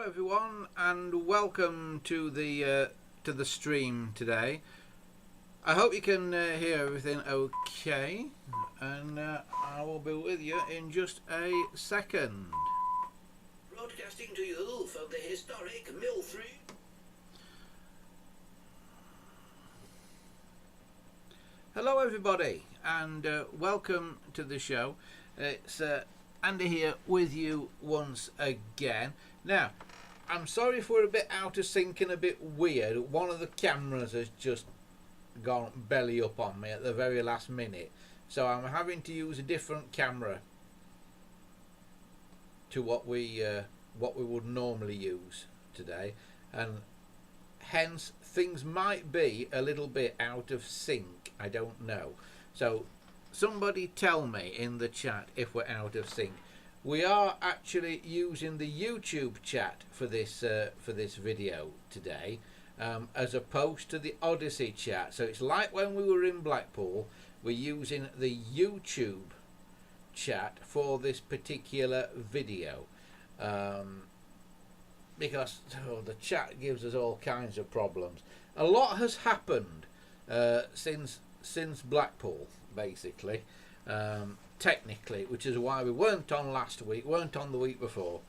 everyone, and welcome to the stream today. I hope you can hear everything okay, and I will be with you in just a second. Broadcasting to you from the historic Millstream. Hello everybody, and welcome to the show. It's Andy here with you once again. Now, I'm sorry if we're a bit out of sync and a bit weird. One of the cameras has just gone belly up on me at the very last minute, so I'm having to use a different camera to what we would normally use today, and hence things might be a little bit out of sync. I don't know, so somebody tell me in the chat if we're out of sync. We are actually using the YouTube chat for this video today, as opposed to the Odyssey chat. So it's like when we were in Blackpool, we're using the YouTube chat for this particular video, because the chat gives us all kinds of problems. A lot has happened since Blackpool, basically. Technically, which is why we weren't on last week, weren't on the week before,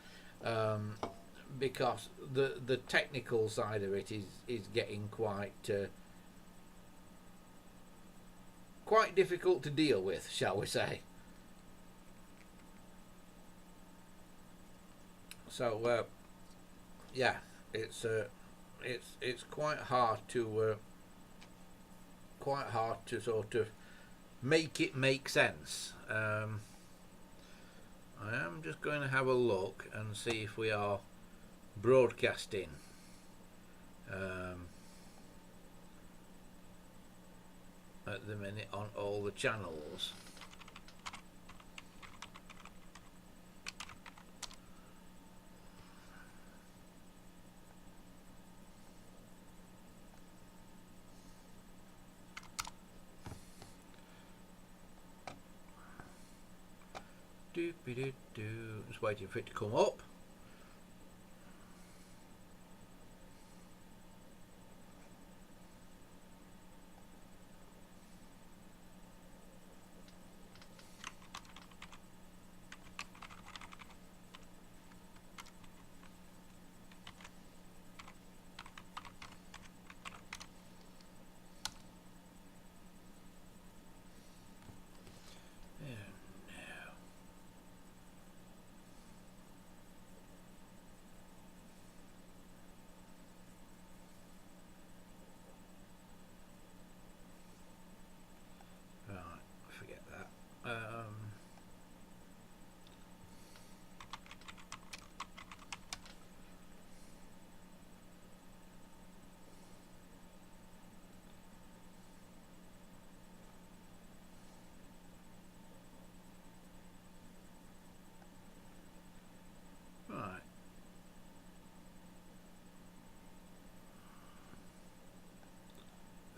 because the technical side of it is getting quite difficult to deal with, shall we say. So yeah, it's quite hard to sort of make it make sense. I am just going to have a look and see if we are broadcasting at the minute on all the channels. Just waiting for it to come up.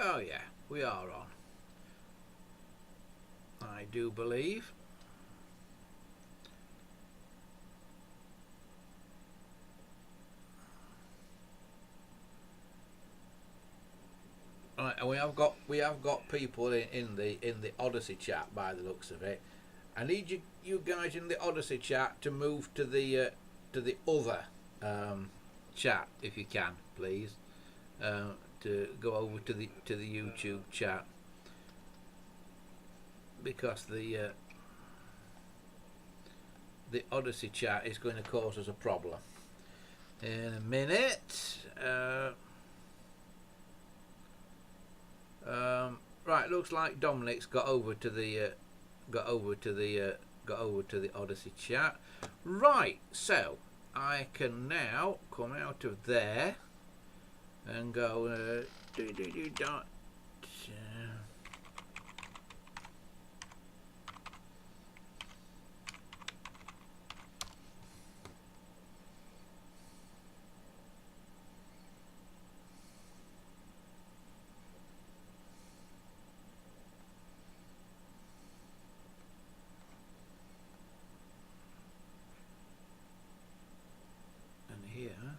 Oh yeah, we are on, I do believe. Right, and we have got people in the Odyssey chat by the looks of it. I need you guys in the Odyssey chat to move to the other chat if you can, please. To go over to the YouTube chat, because the Odyssey chat is going to cause us a problem in a minute. Right, looks like Dominic's got over to the Odyssey chat. Right, so I can now come out of there and go dot. And here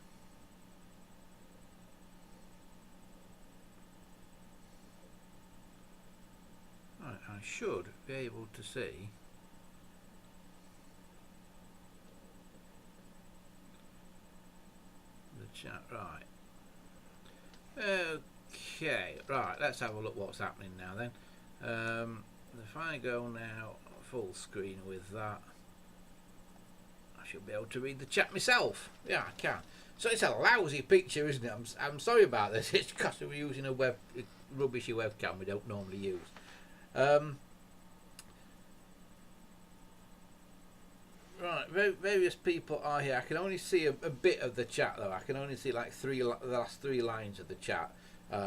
I should be able to see the chat. Right. Okay. Right. Let's have a look what's happening now then. If I go now full screen with that, I should be able to read the chat myself. Yeah, I can. So it's a lousy picture, isn't it? I'm sorry about this. It's because we're using a rubbishy webcam we don't normally use. Right, various people are here. I can only see a bit of the chat though. I can only see like the last 3 lines of the chat,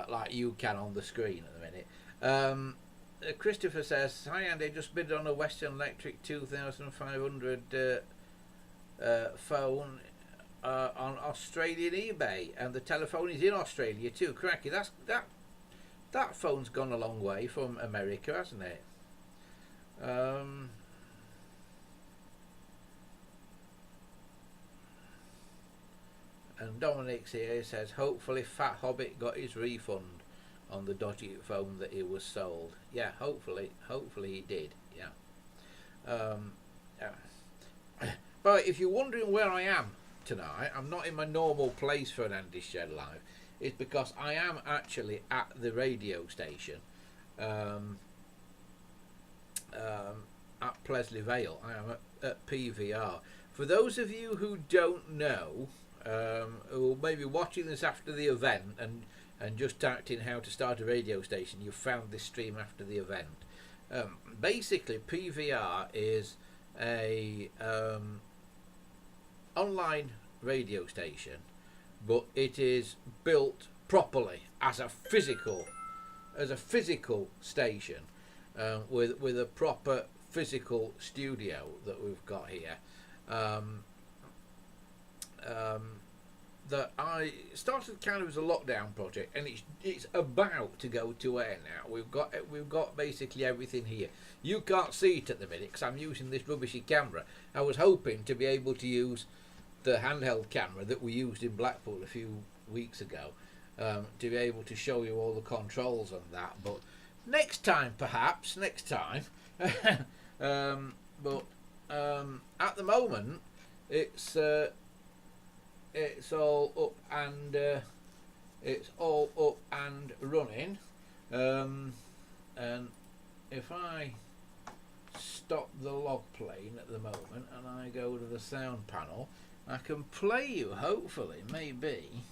like you can on the screen at the minute. Christopher says, "Hi Andy, just bid on a Western Electric 2500 phone on Australian eBay, and the telephone is in Australia too. Cracky, that phone's gone a long way from America, hasn't it?" And Dominic's here. He says, "Hopefully Fat Hobbit got his refund on the dodgy phone that he was sold." Yeah, hopefully he did. Yeah. But if you're wondering where I am tonight, I'm not in my normal place for an Andy Shed Live. It's because I am actually at the radio station at Plesley Vale. I am at PVR. For those of you who don't know, who will maybe watching this after the event and just typed in how to start a radio station, you found this stream after the event. Basically, PVR is a online radio station, but it is built properly as a physical station, with a proper physical studio that we've got here. That I started kind of as a lockdown project, and it's about to go to air now. We've got basically everything here. You can't see it at the minute because I'm using this rubbishy camera. I was hoping to be able to use the handheld camera that we used in Blackpool a few weeks ago, to be able to show you all the controls on that. But next time, perhaps next time. But at the moment, it's all up and running. And if I stop the log playing at the moment and I go to the sound panel, I can play you, hopefully, maybe,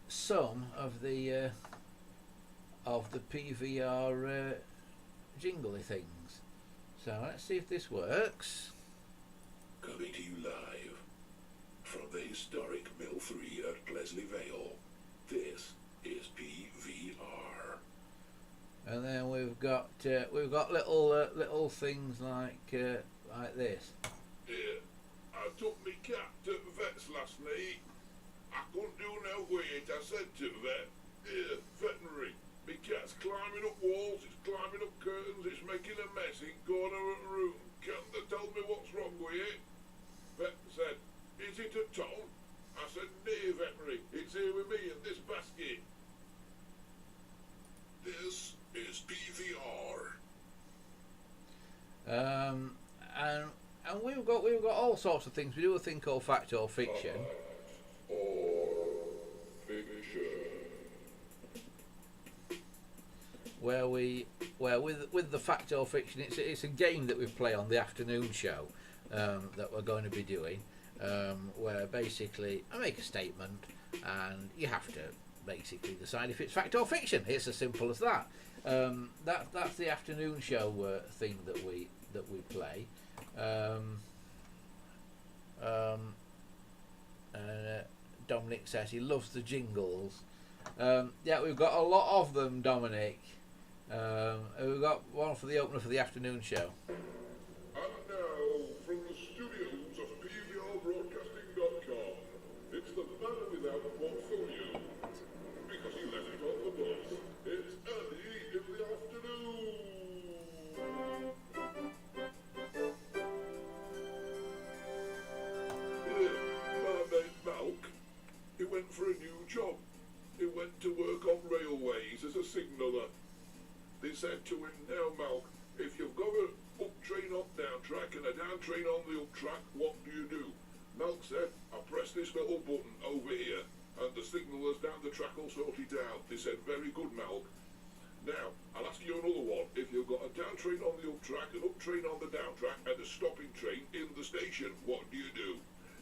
some of the PVR jingly things. So let's see if this works. Coming to you live from the historic Mill 3 at Plesley Vale. This is PVR. And then we've got little things like this. Yeah, I took my cat to the vet's last night. I couldn't do no wait. I said to the vet, veterinary, my cat's climbing up walls, it's climbing up curtains, it's making a mess in corner of the room. Can they tell me what's wrong with it? Vet said, is it a Tom? I said, no, veterinary, it's here with me in this basket. This is PVR. And we've got all sorts of things. We do a thing called Fact or Fiction. Where with the Fact or Fiction, it's a game that we play on the afternoon show, that we're going to be doing, where basically I make a statement and you have to basically decide if it's fact or fiction. It's as simple as that. That's the afternoon show thing that we play. Dominic says he loves the jingles. Yeah, we've got a lot of them, Dominic. We've got one for the opener for the afternoon show. And now, from the studios of PVRBroadcasting.com, it's the man without a portfolio, because he left it on the bus. It's Andy in the afternoon. My mate Malk, he went for a new job. He went to work on railways as a signaller. They said to him, now Malk, if you've got a up train up down track and a down train on the up track, what do? Malk said, I press this little button over here and the signalers down the track will sort it out. They said, very good, Malk. Now, I'll ask you another one. If you've got a down train on the up track, an up train on the down track and a stopping train in the station, what do?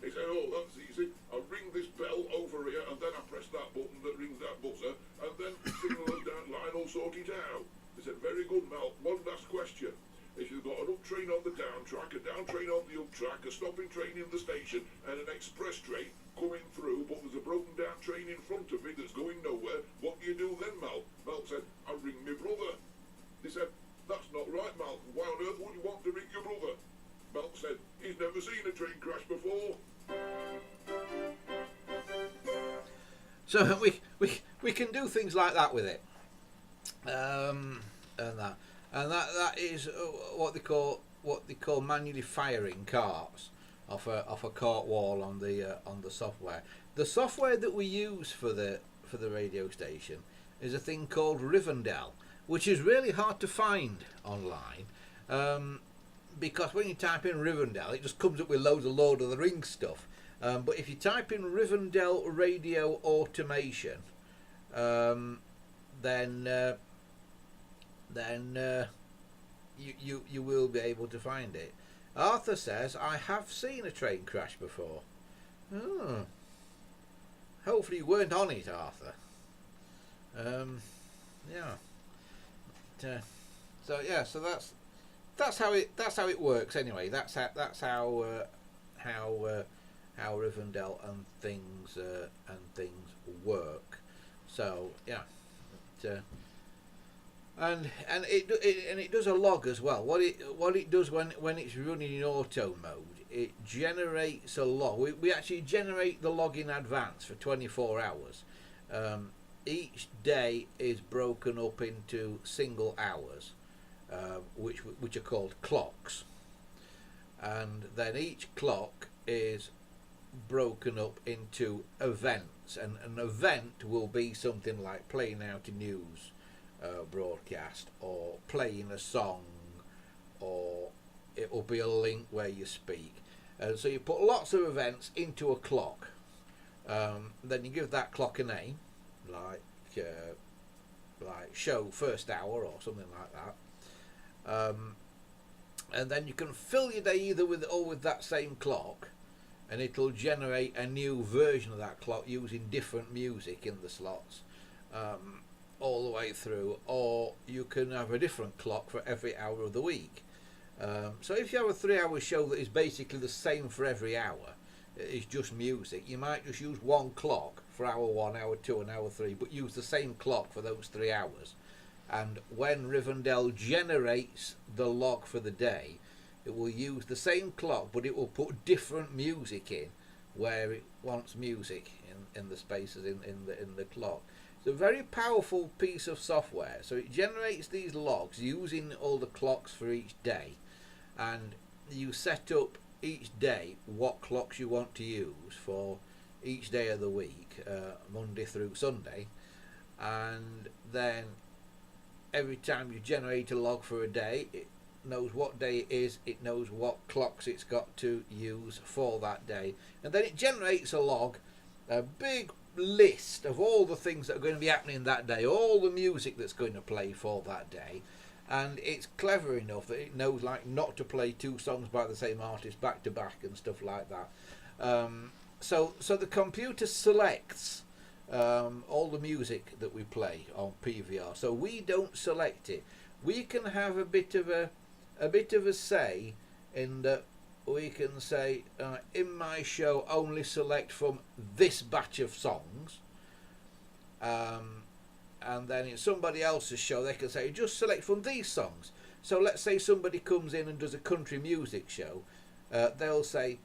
He said, oh, that's easy. I ring this bell over here and then I press that button that rings that buzzer and then the signalers down line will sort it out. They said, very good, Malk. One last question. If you've got an up train on the down track, a down train on the up track, a stopping train in the station, and an express train coming through, but there's a broken down train in front of me that's going nowhere, what do you do then, Mal? Mal said, I ring my brother. They said, that's not right, Mal. Why on earth would you want to ring your brother? Mal said, he's never seen a train crash before. So we can do things like that with it, and that is what they call manually firing carts off a cart wall on the software. The software that we use for the radio station is a thing called Rivendell, which is really hard to find online, because when you type in Rivendell, it just comes up with loads of Lord of the Rings stuff. But if you type in Rivendell radio automation, then you will be able to find it. Arthur says, I have seen a train crash before. Oh. Hopefully you weren't on it, Arthur. Yeah. So that's how it works anyway. That's how Rivendell and things work. So yeah. And it does a log as well. What it does when it's running in auto mode, it generates a log. We actually generate the log in advance for 24 hours. Each day is broken up into single hours, which are called clocks, and then each clock is broken up into events, and an event will be something like playing out a news broadcast, or playing a song, or it will be a link where you speak. So you put lots of events into a clock, then you give that clock a name, like show first hour or something like that, and then you can fill your day either with that same clock, and it'll generate a new version of that clock using different music in the slots, all the way through, or you can have a different clock for every hour of the week. So if you have a 3-hour show that is basically the same for every hour, it's just music, you might just use one clock for hour 1, hour 2 and hour 3, but use the same clock for those 3 hours. And when Rivendell generates the log for the day, it will use the same clock, but it will put different music in where it wants music in the spaces in the clock. It's a very powerful piece of software. So it generates these logs using all the clocks for each day, and you set up each day what clocks you want to use for each day of the week, Monday through Sunday, and then every time you generate a log for a day, it knows what day it is, it knows what clocks it's got to use for that day, and then it generates a log, a big list of all the things that are going to be happening that day, all the music that's going to play for that day. And it's clever enough that it knows like not to play 2 songs by the same artist back to back and stuff like that. So the computer selects all the music that we play on PVR. So we don't select it. We can have a bit of a say in that. We can say, in my show, only select from this batch of songs. And then in somebody else's show, they can say, just select from these songs. So let's say somebody comes in and does a country music show. They'll say,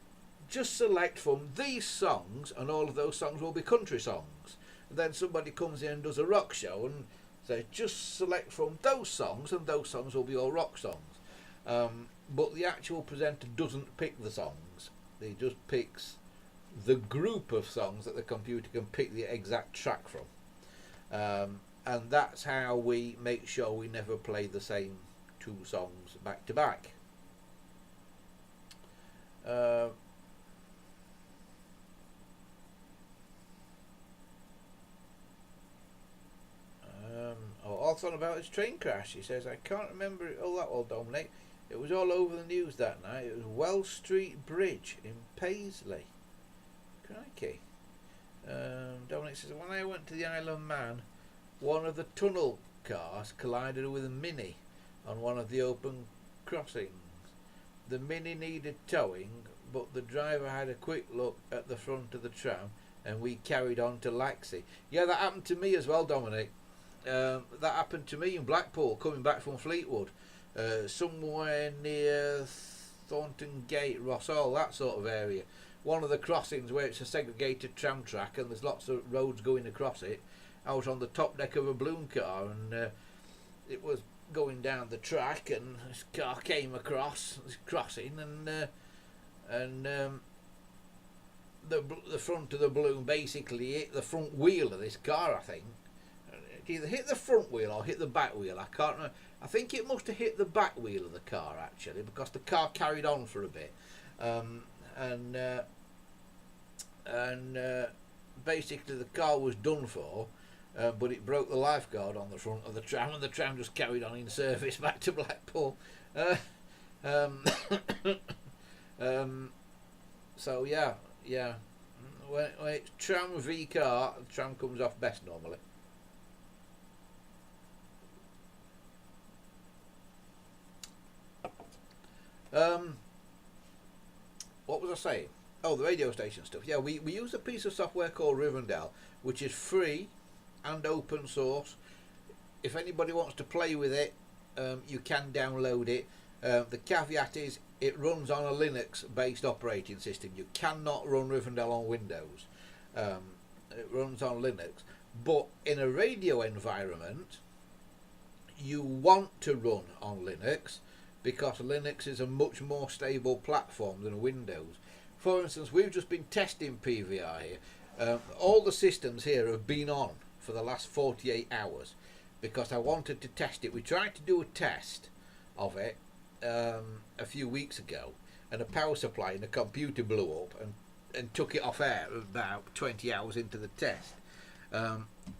just select from these songs, and all of those songs will be country songs. And then somebody comes in and does a rock show and say, just select from those songs, and those songs will be all rock songs. But the actual presenter doesn't pick the songs. He just picks the group of songs that the computer can pick the exact track from. and that's how we make sure we never play the same two songs back to back. Also about his train crash, he says, I can't remember it all that well, Dominic. It was all over the news that night. It was Wells Street Bridge in Paisley. Crikey. Dominic says, when I went to the Isle of Man, one of the tunnel cars collided with a Mini on one of the open crossings. The Mini needed towing, but the driver had a quick look at the front of the tram and we carried on to Laxey. Yeah, that happened to me as well, Dominic. That happened to me in Blackpool, coming back from Fleetwood. Somewhere near Thornton Gate, Ross Hall, that sort of area. One of the crossings where it's a segregated tram track and there's lots of roads going across it. I was on the top deck of a balloon car and it was going down the track, and this car came across this crossing, and the front of the balloon basically hit the front wheel of this car, I think. It either hit the front wheel or hit the back wheel, I can't remember. I think it must have hit the back wheel of the car actually, because the car carried on for a bit, and basically the car was done for, but it broke the lifeguard on the front of the tram, and the tram just carried on in service back to Blackpool. So yeah, when it's tram v car, the tram comes off best normally. What was I saying? Oh, the radio station stuff. Yeah, we use a piece of software called Rivendell, which is free and open source. If anybody wants to play with it, you can download it. The caveat is it runs on a Linux-based operating system. You cannot run Rivendell on Windows. It runs on Linux. But in a radio environment, you want to run on Linux, because Linux is a much more stable platform than Windows. For instance, we've just been testing PVR here. All the systems here have been on for the last 48 hours because I wanted to test it. We tried to do a test of it a few weeks ago, and a power supply in the computer blew up and took it off air about 20 hours into the test.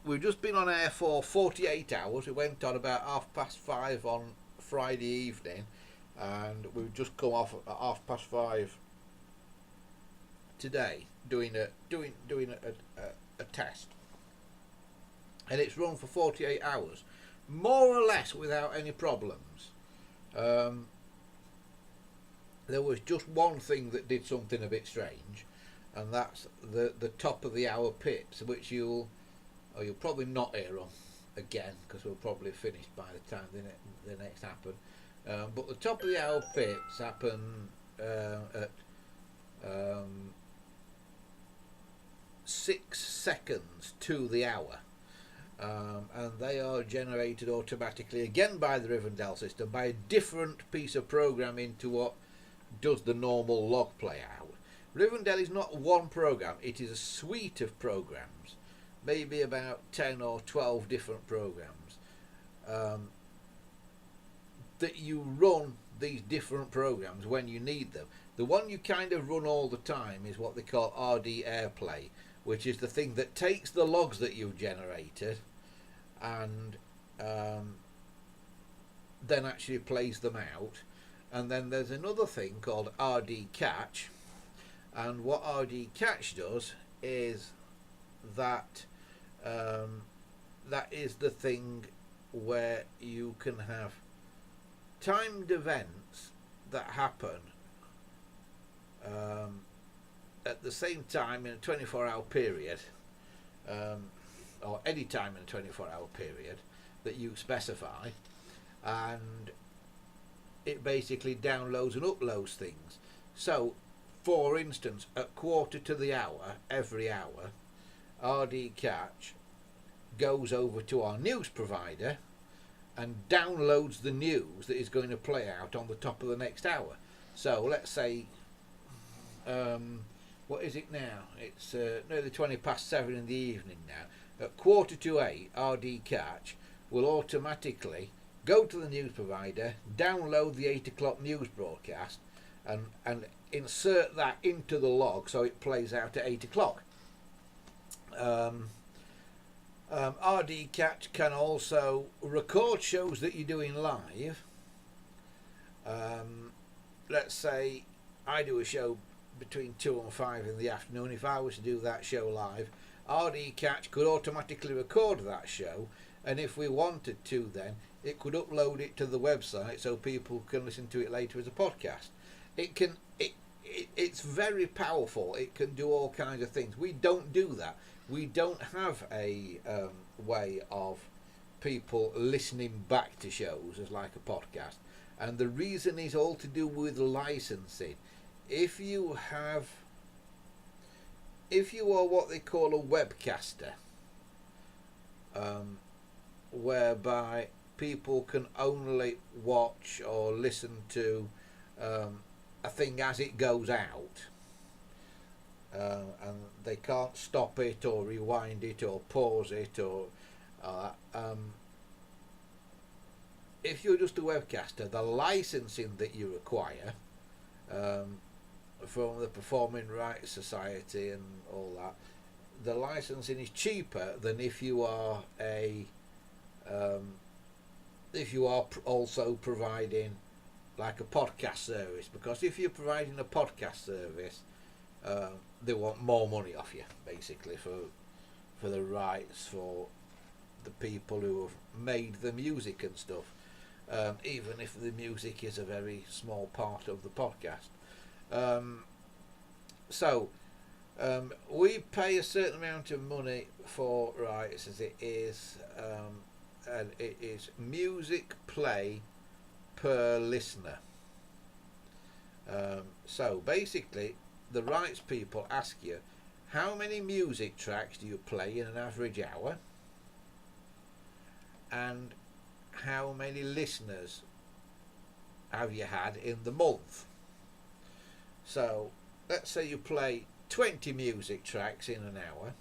We've just been on air for 48 hours. We went on about 5:30 on Friday evening, and we've just come off at 5:30 today doing a test, and it's run for 48 hours more or less without any problems. There was just one thing that did something a bit strange, and that's the top of the hour pips, which you'll probably not hear on again, because we'll probably finish by the time the next happen. But the top of the hour pips happen at 6 seconds to the hour, and they are generated automatically again by the Rivendell system by a different piece of programming to what does the normal log play out. Rivendell is not one program, it is a suite of programs, maybe about 10 or 12 different programs, that you run these different programs when you need them. The one you kind of run all the time is what they call RD AirPlay, which is the thing that takes the logs that you've generated and then actually plays them out. And then there's another thing called RD Catch, and what RD Catch does is that that is the thing where you can have timed events that happen at the same time in a 24-hour period, or any time in a 24-hour period that you specify, and it basically downloads and uploads things. So, for instance, at quarter to the hour, every hour, RD Catch goes over to our news provider and downloads the news that is going to play out on the top of the next hour. So let's say, what is it now? It's nearly 7:20 in the evening now. at 7:45, RD Catch will automatically go to the news provider, download the 8 o'clock news broadcast, and insert that into the log so it plays out at 8 o'clock. RD Catch can also record shows that you're doing live. Let's say I do a show between 2 and 5 in the afternoon. If I was to do that show live, RD Catch could automatically record that show, and if we wanted to, then it could upload it to the website so people can listen to it later as a podcast. It's very powerful. It can do all kinds of things. We don't do that. We don't have a way of people listening back to shows as like a podcast, and the reason is all to do with licensing. If you are what they call a webcaster, whereby people can only watch or listen to a thing as it goes out, and they can't stop it or rewind it or pause it or if you're just a webcaster, the licensing that you require from the Performing Rights Society and all that, the licensing is cheaper than if you are also providing like a podcast service, because if you're providing a podcast service, they want more money off you, basically, for the rights for the people who have made the music and stuff, even if the music is a very small part of the podcast. So we pay a certain amount of money for rights, as it is, and it is music play per listener. So basically, the rights people ask you, how many music tracks do you play in an average hour, and how many listeners have you had in the month? So let's say you play 20 music tracks in an hour,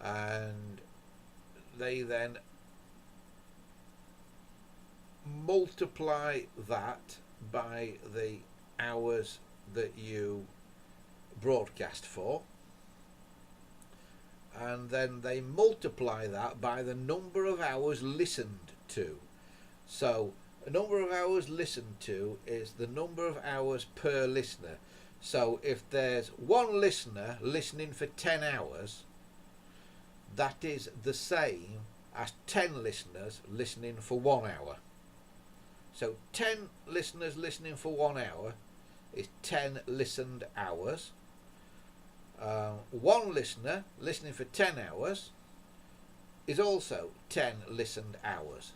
and they then multiply that by the hours that you broadcast for, and then they multiply that by the number of hours listened to. So a number of hours listened to is the number of hours per listener. So if there's one listener listening for 10 hours, that is the same as 10 listeners listening for 1 hour. So 10 listeners listening for 1 hour is 10 listened hours. One listener listening for 10 hours is also 10 listened hours.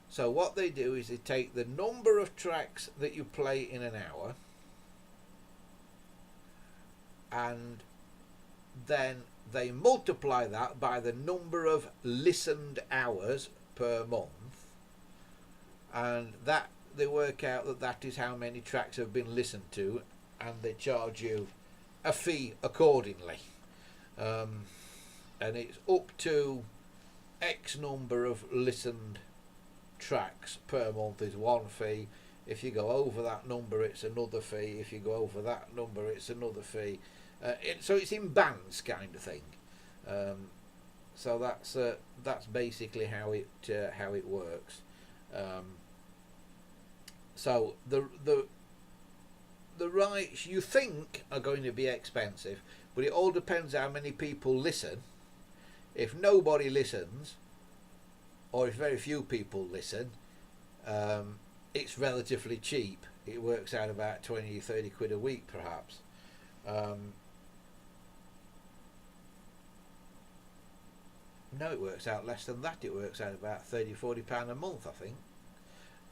So what they do is they take the number of tracks that you play in an hour, and then they multiply that by the number of listened hours per month, and that they work out that is how many tracks have been listened to, and they charge you a fee accordingly. And it's up to X number of listened tracks per month is one fee. If you go over that number, it's another fee. If you go over that number, it's another fee. So it's in bands, kind of thing. So that's basically how it works. So the rights you think are going to be expensive, but it all depends how many people listen. If nobody listens, or if very few people listen, it's relatively cheap. It works out about 20-30 quid a week, perhaps. No, it works out less than that. It works out about £30-40 a month, I think.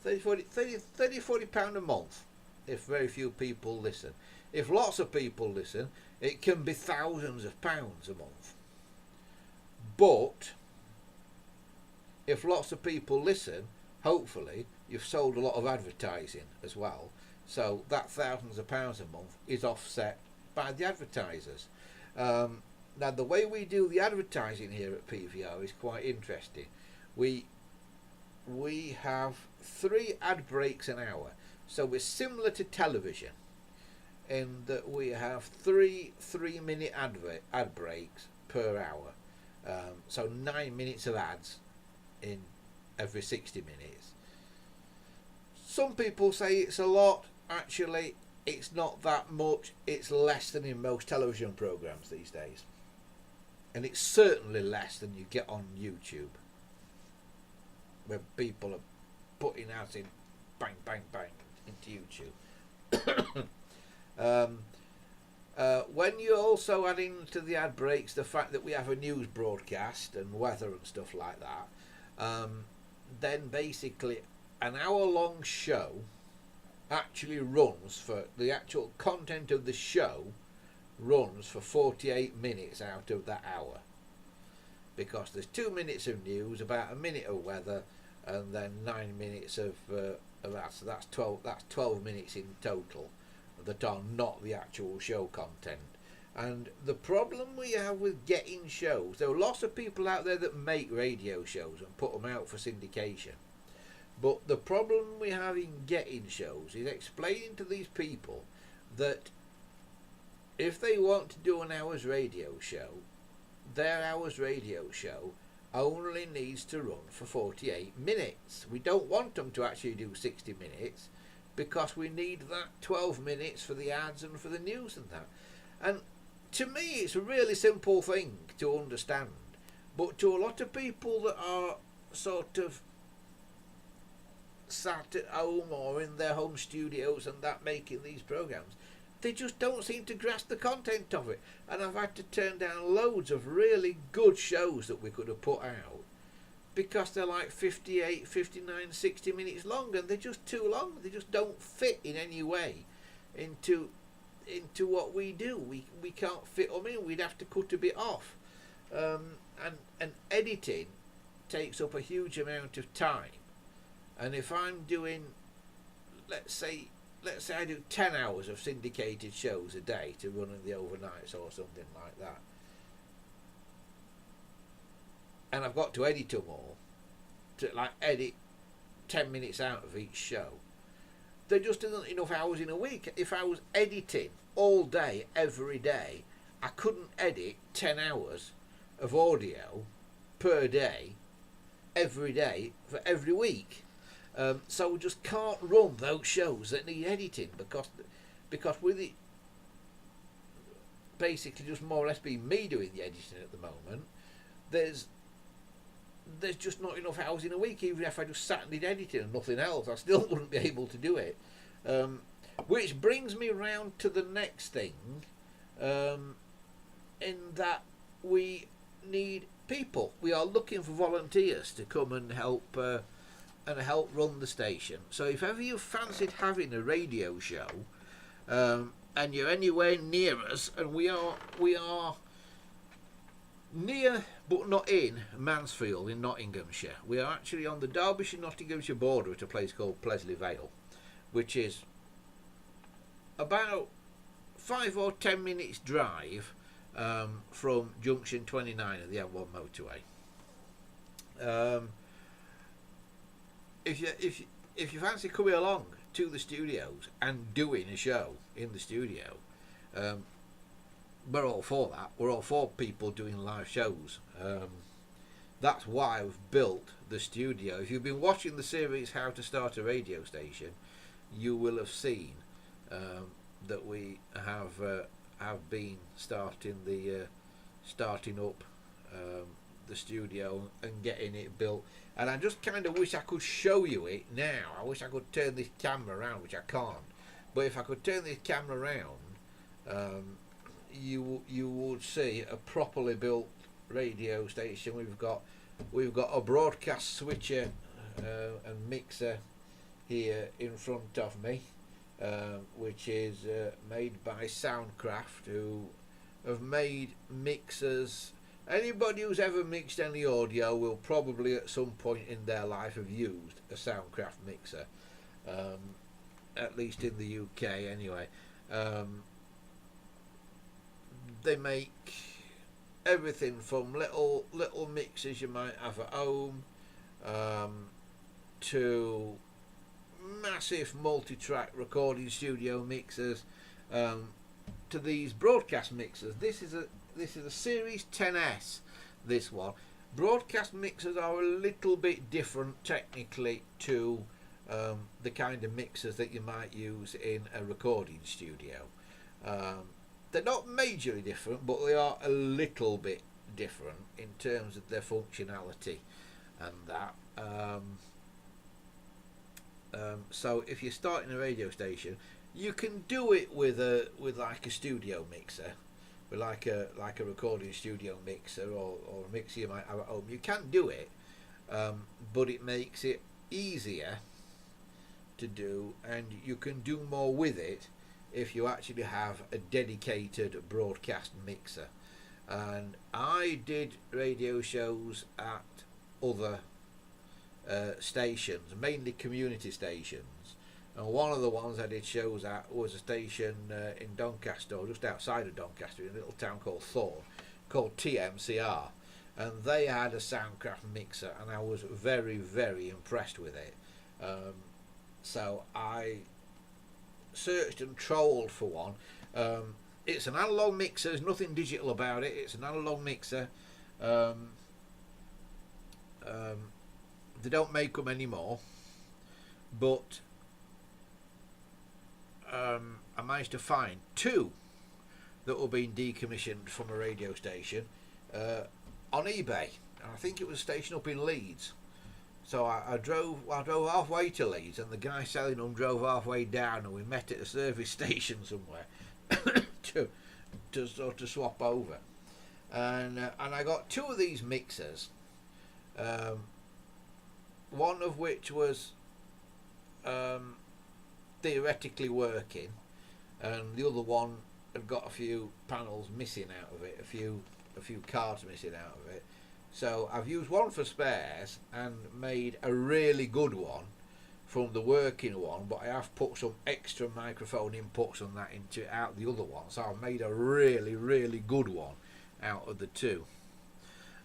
30-40 pound a month if very few people listen. If lots of people listen, it can be thousands of pounds a month. But if lots of people listen, hopefully you've sold a lot of advertising as well, so that thousands of pounds a month is offset by the advertisers. Now, the way we do the advertising here at PVR is quite interesting. We have 3 ad breaks an hour, so we're similar to television in that we have 3 3-minute ad breaks per hour. So 9 minutes of ads in every 60 minutes. Some people say it's a lot. Actually, it's not that much. It's less than in most television programs these days. And it's certainly less than you get on YouTube, where people are putting ads in bang, bang, bang into YouTube. When you also add into the ad breaks the fact that we have a news broadcast and weather and stuff like that, then basically an hour-long show actually runs for the actual content of the show runs for 48 minutes out of that hour, because there's 2 minutes of news, about a minute of weather, and then 9 minutes of that. So that's 12 minutes in total that are not the actual show content. And the problem we have with getting shows, there are lots of people out there that make radio shows and put them out for syndication, but the problem we have in getting shows is explaining to these people that if they want to do an hour's radio show, their hour's radio show only needs to run for 48 minutes. We don't want them to actually do 60 minutes, because we need that 12 minutes for the ads and for the news and that. And to me, it's a really simple thing to understand, but to a lot of people that are sort of sat at home or in their home studios and that, making these programs, they just don't seem to grasp the content of it. And I've had to turn down loads of really good shows that we could have put out because they're like 58, 59, 60 minutes long, and they're just too long. They just don't fit in any way into what we do. We can't fit them in. We'd have to cut a bit off. And editing takes up a huge amount of time. And if I'm doing, let's say I do 10 hours of syndicated shows a day to run in the overnights or something like that, and I've got to edit them all, to like edit 10 minutes out of each show, there just isn't enough hours in a week. If I was editing all day, every day, I couldn't edit 10 hours of audio per day, every day, for every week. So we just can't run those shows that need editing because with it basically just more or less being me doing the editing at the moment, there's just not enough hours in a week. Even if I just sat and did editing and nothing else, I still wouldn't be able to do it. Which brings me round to the next thing, in that we need people. We are looking for volunteers to come and help run the station. So if ever you fancied having a radio show, and you're anywhere near us, and we are near but not in Mansfield in Nottinghamshire. We are actually on the Derbyshire-Nottinghamshire border at a place called Plesley Vale, which is about 5 or 10 minutes drive from Junction 29 of the M1 motorway. If you fancy coming along to the studios and doing a show in the studio, we're all for that. We're all for people doing live shows. That's why we've built the studio. If you've been watching the series How to Start a Radio Station, you will have seen that we have been starting up the studio and getting it built. And I just kind of wish I could show you it now. I wish I could turn this camera around, which I can't. But if I could turn this camera around, you would see a properly built radio station. We've got a broadcast switcher and mixer here in front of me, which is made by Soundcraft, who have made mixers. Anybody who's ever mixed any audio will probably at some point in their life have used a Soundcraft mixer, at least in the UK anyway. They make everything from little mixers you might have at home, to massive multi-track recording studio mixers, to these broadcast mixers. This is a Series 10S. This one. Broadcast mixers are a little bit different technically to the kind of mixers that you might use in a recording studio. They're not majorly different, but they are a little bit different in terms of their functionality and that. So if you're starting a radio station, you can do it with like a studio mixer, with like a recording studio mixer or a mixer you might have at home. You can do it, but it makes it easier to do, and you can do more with it if you actually have a dedicated broadcast mixer. And I did radio shows at other stations, mainly community stations, and one of the ones I did shows at was a station in Doncaster, or just outside of Doncaster, in a little town called Thorn, called TMCR, and they had a Soundcraft mixer, and I was very, very impressed with it. So I searched and trolled for one. It's an analog mixer, there's nothing digital about it, it's an analog mixer. They don't make them anymore, but I managed to find two that were being decommissioned from a radio station on eBay, and I think it was a station up in Leeds. So I drove halfway to Leeds, and the guy selling them drove halfway down, and we met at a service station somewhere to sort of swap over. And I got two of these mixers, one of which was theoretically working, and the other one had got a few panels missing out of it, a few cards missing out of it. So I've used one for spares and made a really good one from the working one, but I have put some extra microphone inputs on that out the other one. So I've made a really, really good one out of the two.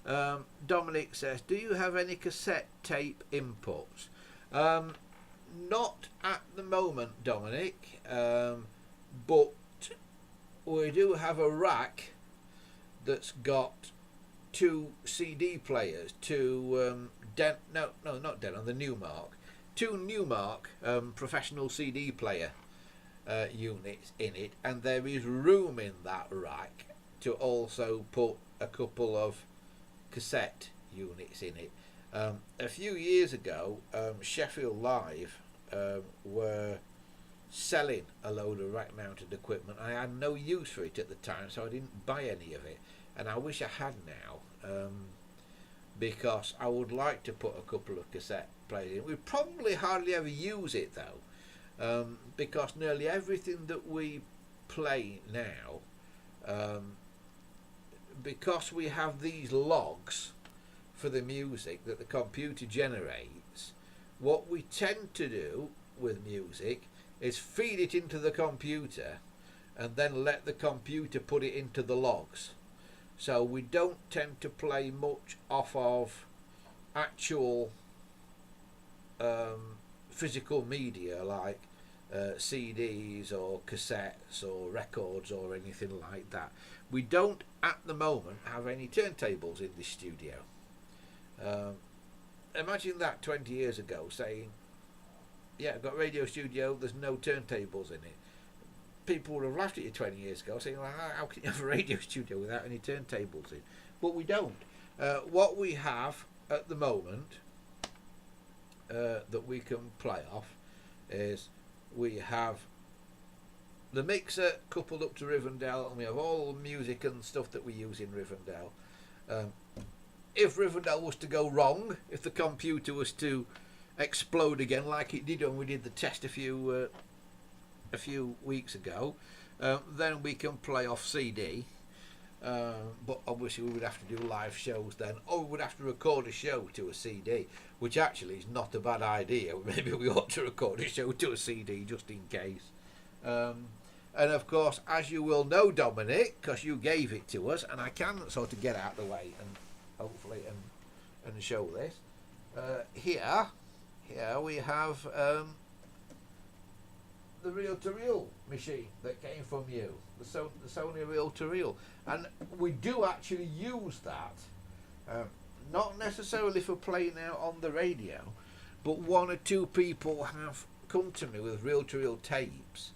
Dominic says, do you have any cassette tape inputs? Not at the moment, Dominic, but we do have a rack that's got two CD players, two the Newmark, two Newmark professional CD player units in it, and there is room in that rack to also put a couple of cassette units in it. A few years ago, Sheffield Live were selling a load of rack mounted equipment. I had no use for it at the time, so I didn't buy any of it, and I wish I had now, because I would like to put a couple of cassette players in. We probably hardly ever use it though, because nearly everything that we play now, because we have these logs for the music that the computer generates, what we tend to do with music is feed it into the computer and then let the computer put it into the logs. So we don't tend to play much off of actual physical media like CDs or cassettes or records or anything like that. We don't at the moment have any turntables in this studio. Imagine that 20 years ago, saying, yeah, I've got a radio studio, there's no turntables in it. People would have laughed at you 20 years ago, saying, well, how can you have a radio studio without any turntables in? But we don't. What we have at the moment that we can play off is we have the mixer coupled up to Rivendell, and we have all the music and stuff that we use in Rivendell. If Rivendell was to go wrong, if the computer was to explode again like it did when we did the test a few weeks ago, then we can play off CD. But obviously we would have to do live shows then, or we would have to record a show to a CD, which actually is not a bad idea. Maybe we ought to record a show to a CD just in case. And of course, as you will know, Dominic, because you gave it to us, and I can sort of get out of the way and hopefully and show this. Here we have the reel-to-reel machine that came from you, the Sony reel-to-reel, and we do actually use that, not necessarily for playing out on the radio, but one or two people have come to me with reel-to-reel tapes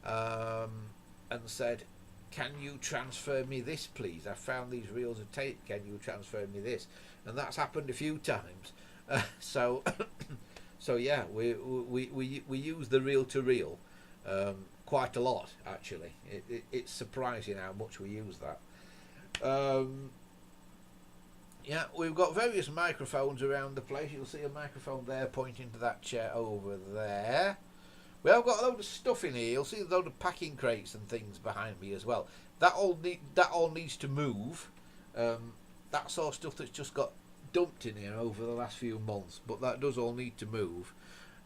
and said, can you transfer me this please? I found these reels of tape, can you transfer me this? And that's happened a few times. So yeah, we use the reel-to-reel quite a lot actually. It's surprising how much we use that. Yeah, we've got various microphones around the place. You'll see a microphone there pointing to that chair over there. We have got a load of stuff in here. You'll see a load of packing crates and things behind me as well. That all needs to move. That's all stuff that's just got dumped in here over the last few months, but that does all need to move.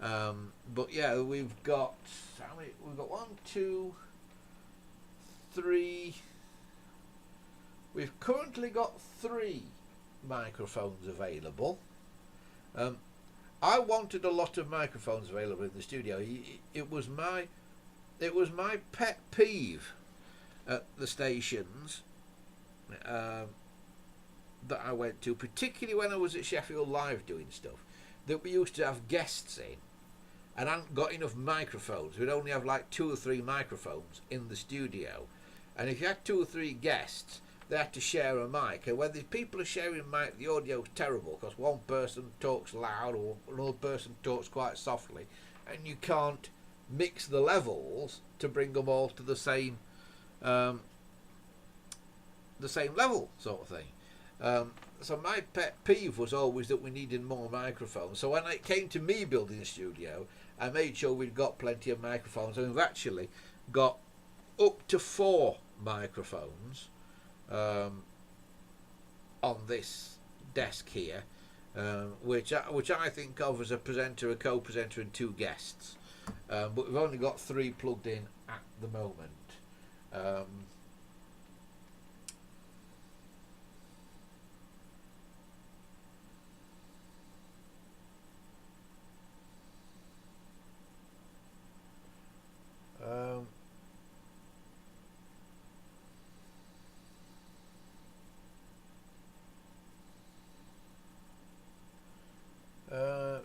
But yeah, we've got how many? We've got 1, 2, 3. We've currently got 3 microphones available. I wanted a lot of microphones available in the studio. It was my pet peeve at the stations that I went to, particularly when I was at Sheffield Live doing stuff, that we used to have guests in and hadn't got enough microphones. We'd only have like 2 or 3 microphones in the studio, and if you had 2 or 3 guests, they had to share a mic, and when the people are sharing a mic, the audio's terrible because one person talks loud or another person talks quite softly, and you can't mix the levels to bring them all to the same level, sort of thing. So my pet peeve was always that we needed more microphones. So when it came to me building a studio, I made sure we'd got plenty of microphones, and we've actually got up to 4 microphones on this desk here, which I think of as a presenter, a co-presenter, and 2 guests. But we've only got 3 plugged in at the moment.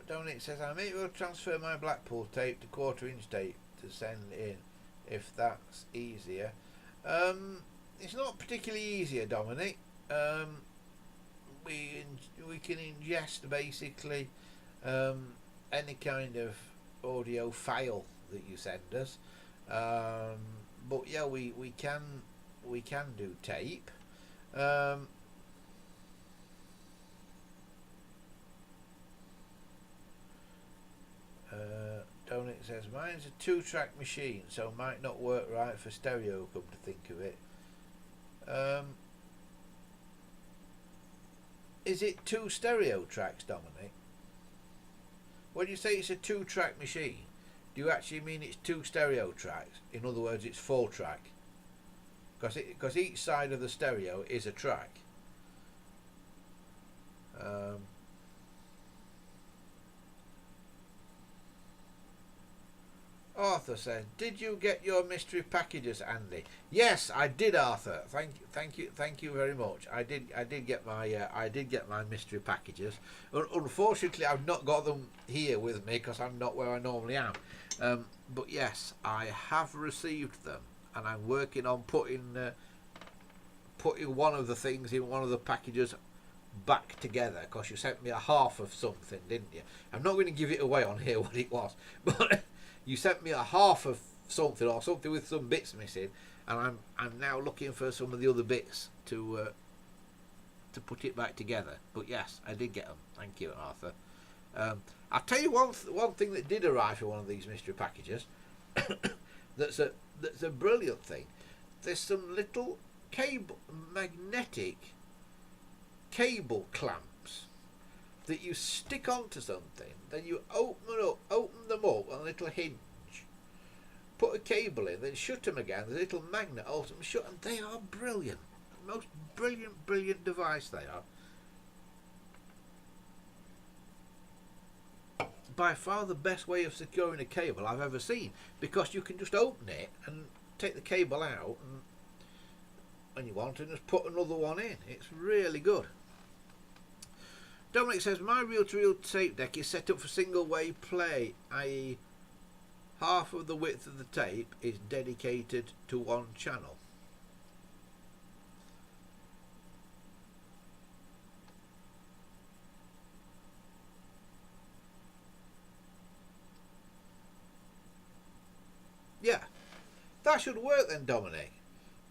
Dominic says, I may well transfer my Blackpool tape to 1/4-inch tape to send in, if that's easier. It's not particularly easier, Dominic. We can ingest basically any kind of audio file that you send us. But yeah, we can do tape. Dominic says, mine's a 2-track machine, so might not work right for stereo, come to think of it. Is it 2 stereo tracks, Dominic? When you say it's a 2-track machine, do you actually mean it's 2 stereo tracks? In other words, it's 4-track? Because each side of the stereo is a track. Arthur says, did you get your mystery packages, Andy? Yes, I did, Arthur. Thank you very much. I did get my mystery packages. Unfortunately, I've not got them here with me because I'm not where I normally am. But yes, I have received them, and I'm working on putting one of the things in one of the packages back together, because you sent me a half of something, didn't you? I'm not going to give it away on here what it was, but you sent me a half of something, or something with some bits missing, and I'm now looking for some of the other bits to put it back together. But yes, I did get them. Thank you, Arthur. I'll tell you one thing that did arrive for one of these mystery packages. that's a brilliant thing. There's some little magnetic cable clamps that you stick onto something, then you open them up on a little hinge, put a cable in, then shut them again. The little magnet holds them shut, and they are brilliant. Most brilliant device they are. By far the best way of securing a cable I've ever seen, because you can just open it and take the cable out and when you want and just put another one in. It's really good. Dominic says, my reel-to-reel tape deck is set up for single way play, i.e. half of the width of the tape is dedicated to one channel. Yeah, that should work then, Dominic,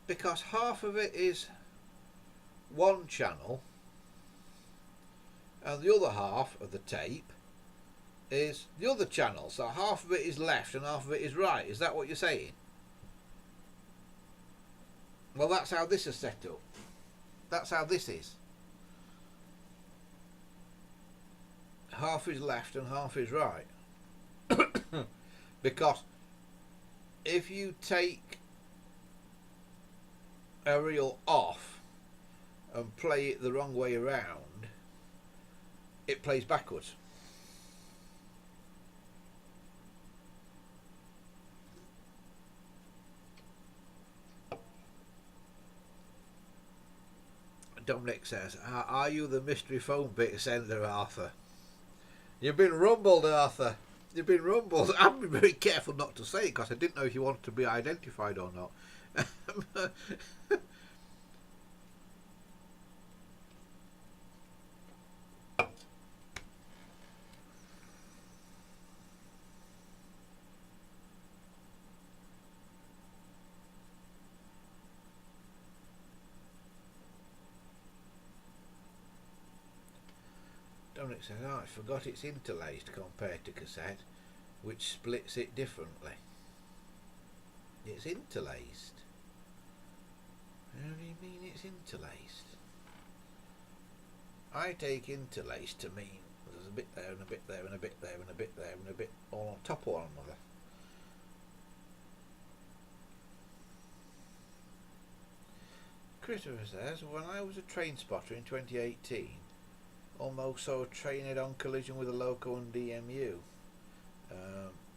because half of it is one channel and the other half of the tape is the other channel, so half of it is left and half of it is right. Is that what you're saying? Well, that's how this is set up. That's how this is. Half is left and half is right. Because if you take a reel off and play it the wrong way around, it plays backwards. Dominic says, are you the mystery phone bit sender, Arthur? You've been rumbled, Arthur. You've been rumbled. I've been very careful not to say it because I didn't know if you wanted to be identified or not. Dominic says, I forgot it's interlaced compared to cassette, which splits it differently. It's interlaced. How do you mean it's interlaced? I take interlaced to mean there's a bit there and a bit there and a bit there and a bit there and a bit all on top of one another. Christopher says, when I was a train spotter in 2018, almost saw a train head on collision with a loco and DMU,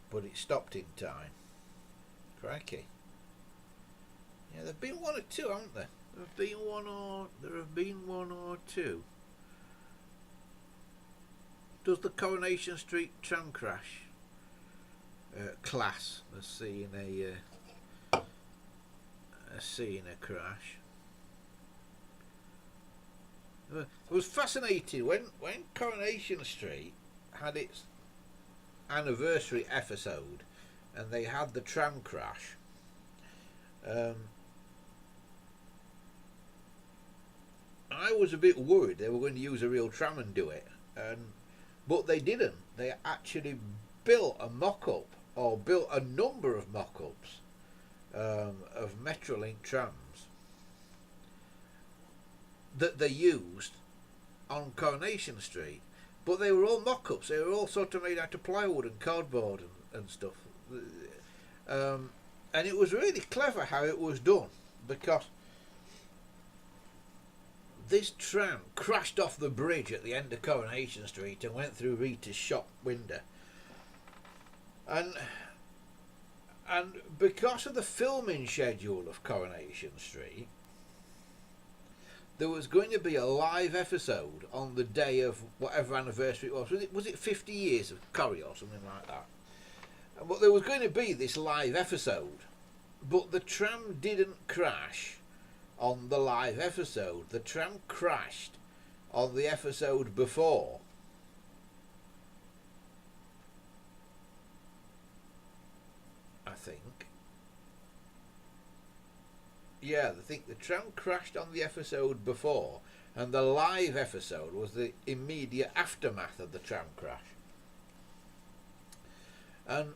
but it stopped in time. Crikey. Yeah, there've been one or two, haven't there? There have been one or two. Does the Coronation Street tram crash class as seeing a crash? It was fascinating when Coronation Street had its anniversary episode and they had the tram crash. I was a bit worried they were going to use a real tram and do it, but they didn't. They actually built a mock-up, or built a number of mock-ups of Metrolink trams that they used on Coronation Street, but they were all mock-ups. They were all sort of made out of plywood and cardboard and stuff, and it was really clever how it was done, because this tram crashed off the bridge at the end of Coronation Street and went through Rita's shop window, and because of the filming schedule of Coronation Street, there was going to be a live episode on the day of whatever anniversary it was. Was it 50 years of Corrie or something like that? But there was going to be this live episode. But the tram didn't crash on the live episode. The tram crashed on the episode before. I think. Yeah, I think the tram crashed on the episode before, and the live episode was the immediate aftermath of the tram crash. And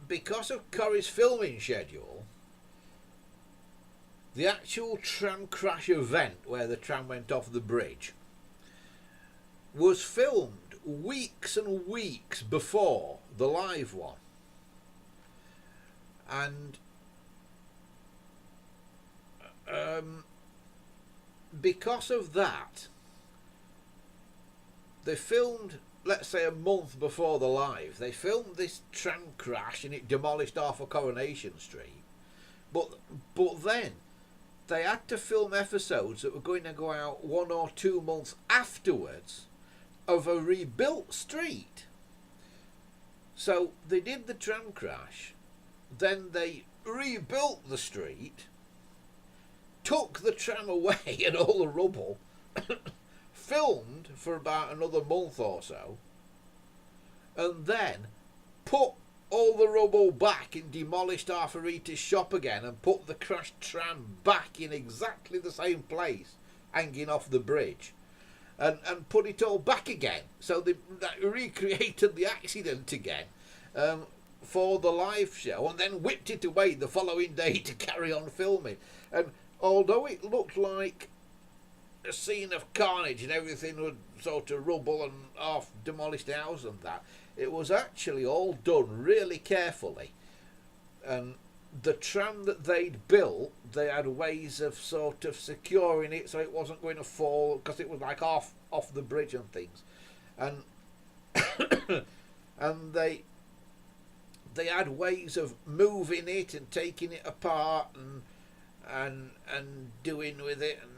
because of Corrie's filming schedule, the actual tram crash event where the tram went off the bridge was filmed weeks and weeks before the live one. and because of that, they filmed, let's say a month before the live, they filmed this tram crash and it demolished half of Coronation Street. But then they had to film episodes that were going to go out 1 or 2 months afterwards of a rebuilt street. So they did the tram crash, then they rebuilt the street, took the tram away and all the rubble, filmed for about another month or so, and then put all the rubble back and demolished Arthur Eater's shop again and put the crashed tram back in exactly the same place, hanging off the bridge, and put it all back again. So they recreated the accident again for the live show, and then whipped it away the following day to carry on filming. And although it looked like a scene of carnage and everything would sort of rubble and half demolished house and that, it was actually all done really carefully. And the tram that they'd built, they had ways of sort of securing it so it wasn't going to fall, because it was like off the bridge and things. And and they had ways of moving it and taking it apart and doing with it, and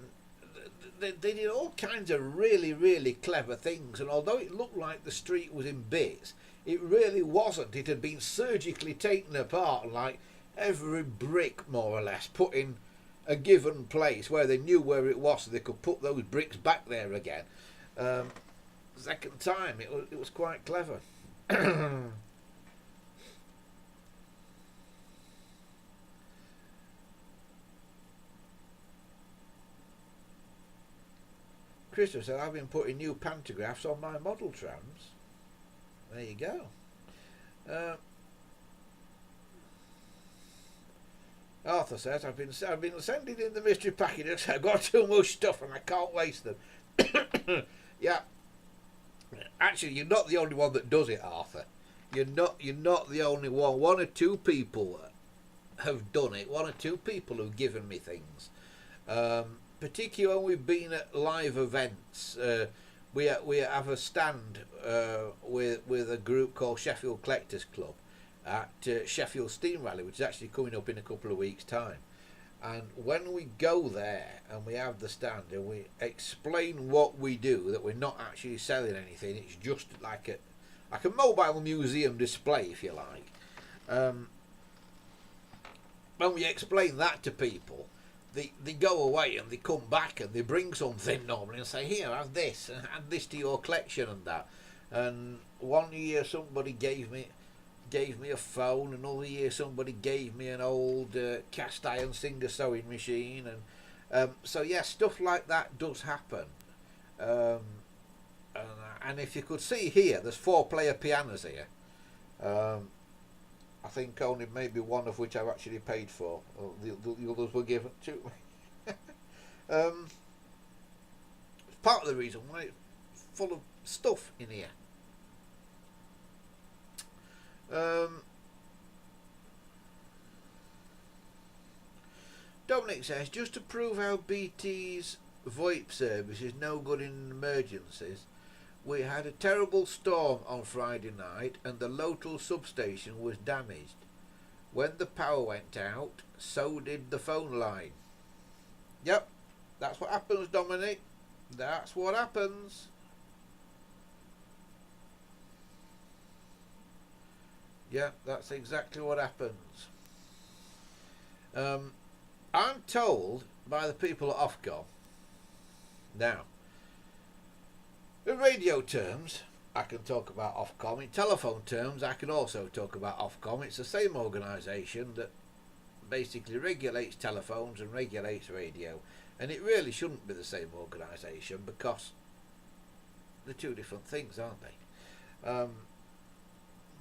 they did all kinds of really, really clever things. And although it looked like the street was in bits, it really wasn't. It had been surgically taken apart, like every brick more or less put in a given place where they knew where it was, so they could put those bricks back there again. Second time, it was quite clever. Christopher said, I've been putting new pantographs on my model trams. There you go. Arthur says, I've been sending in the mystery packages. I've got too much stuff and I can't waste them. Yeah. Actually, you're not the only one that does it, Arthur. You're not the only one. 1 or 2 people have done it. 1 or 2 people have given me things. Particularly when we've been at live events, we have a stand with a group called Sheffield Collectors Club at Sheffield Steam Rally, which is actually coming up in a couple of weeks' time. And when we go there and we have the stand and we explain what we do, that we're not actually selling anything, it's just like a mobile museum display, if you like. When we explain that to people, they go away and they come back and they bring something normally and say, here, have this, and add this to your collection and that. And one year somebody gave me a phone, another year somebody gave me an old cast iron Singer sewing machine, and so yeah, stuff like that does happen. And if you could see here, there's 4 player pianos here. I think only maybe 1 of which I've actually paid for. The others were given to me. It's part of the reason why it's full of stuff in here. Dominic says, just to prove how BT's VoIP service is no good in emergencies, we had a terrible storm on Friday night and the local substation was damaged. When the power went out, so did the phone line. Yep, that's what happens, Dominic. That's what happens. Yeah, that's exactly what happens. I'm told by the people at Ofcom. Now, in radio terms, I can talk about Ofcom. In telephone terms, I can also talk about Ofcom. It's the same organisation that basically regulates telephones and regulates radio. And it really shouldn't be the same organisation because they're 2 different things, aren't they?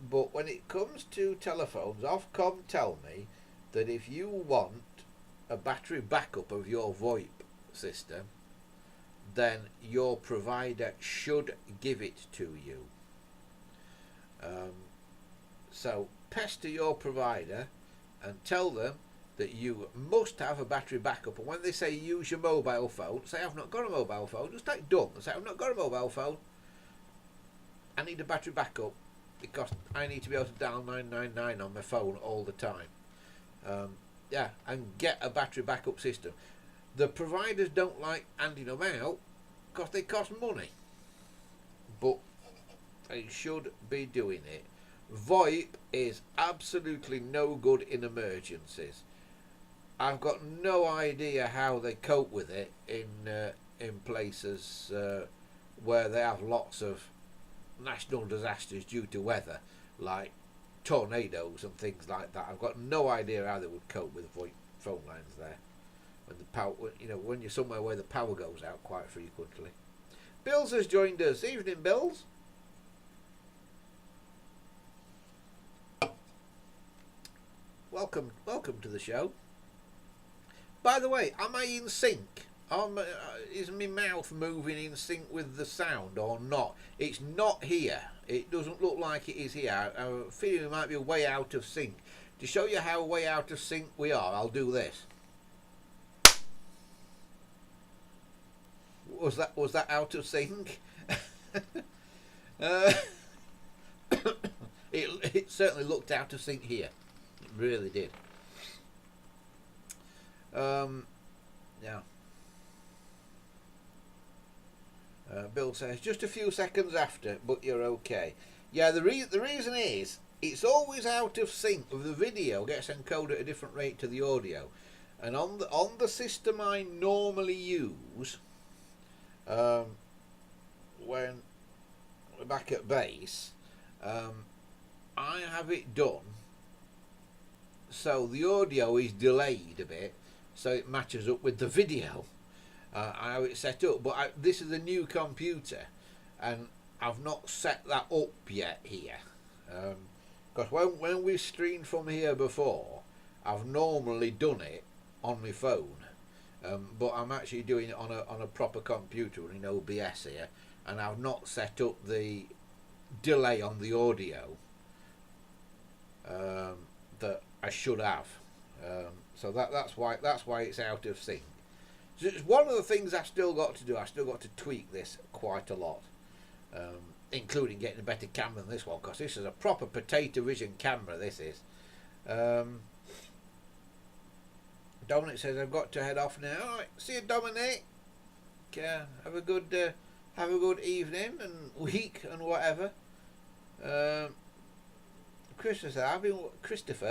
But when it comes to telephones, Ofcom tell me that if you want a battery backup of your VoIP system, then your provider should give it to you. So pester your provider and tell them that you must have a battery backup. And when they say use your mobile phone, say I've not got a mobile phone. Just take done and say I've not got a mobile phone. I need a battery backup because I need to be able to dial 999 on my phone all the time. Yeah, and get a battery backup system. The providers don't like handing them out because they cost money, but they should be doing it. VoIP is absolutely no good in emergencies. I've got no idea how they cope with it in places where they have lots of national disasters due to weather, like tornadoes and things like that. I've got no idea how they would cope with VoIP phone lines there when the power, when you're somewhere where the power goes out quite frequently. Bills has joined us. Evening, Bills. Welcome to the show. By the way, am I in sync? Is my mouth moving in sync with the sound or not? It's not here. It doesn't look like it is here. I feel we might be way out of sync. To show you how way out of sync we are, I'll do this. Was that out of sync? It certainly looked out of sync here. It really did. Yeah. Bill says just a few seconds after, but you're okay. Yeah, the reason is it's always out of sync with the video. Gets encoded at a different rate to the audio, and on the system I normally use, when we're back at base, I have it done so the audio is delayed a bit, so it matches up with the video. I have it set up, but this is a new computer, and I've not set that up yet here. Because when we've streamed from here before, I've normally done it on my phone, but I'm actually doing it on a proper computer in OBS here, and I've not set up the delay on the audio that I should have. So that's why it's out of sync. So it's one of the things I've still got to do. I've still got to tweak this quite a lot, including getting a better camera than this one, because this is a proper potato vision camera. This is. Dominic says I've got to head off now. All right, see you, Dominic. Have a good evening and week and whatever. Christopher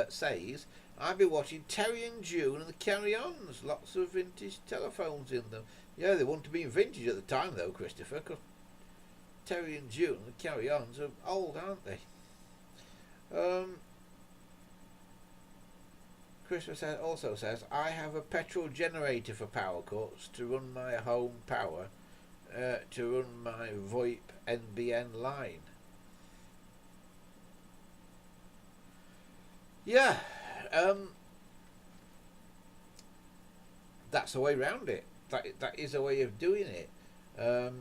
says I've been watching Terry and June and the Carry-Ons. Lots of vintage telephones in them. Yeah, they wouldn't have been vintage at the time though, Christopher, because Terry and June and the Carry-Ons are old, aren't they? Christopher also says I have a petrol generator for power cuts to run my home power, to run my VoIP NBN line. Yeah, that's a way around it. That is a way of doing it. I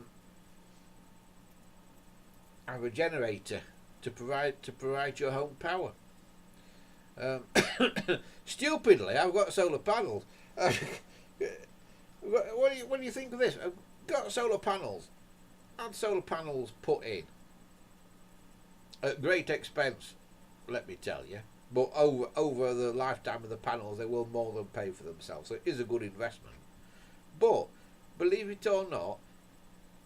have a generator to provide your home power. Stupidly, I've got solar panels. What do you think of this? I've got solar panels. Had solar panels put in at great expense, let me tell you. But over the lifetime of the panels, they will more than pay for themselves. So it is a good investment. But believe it or not,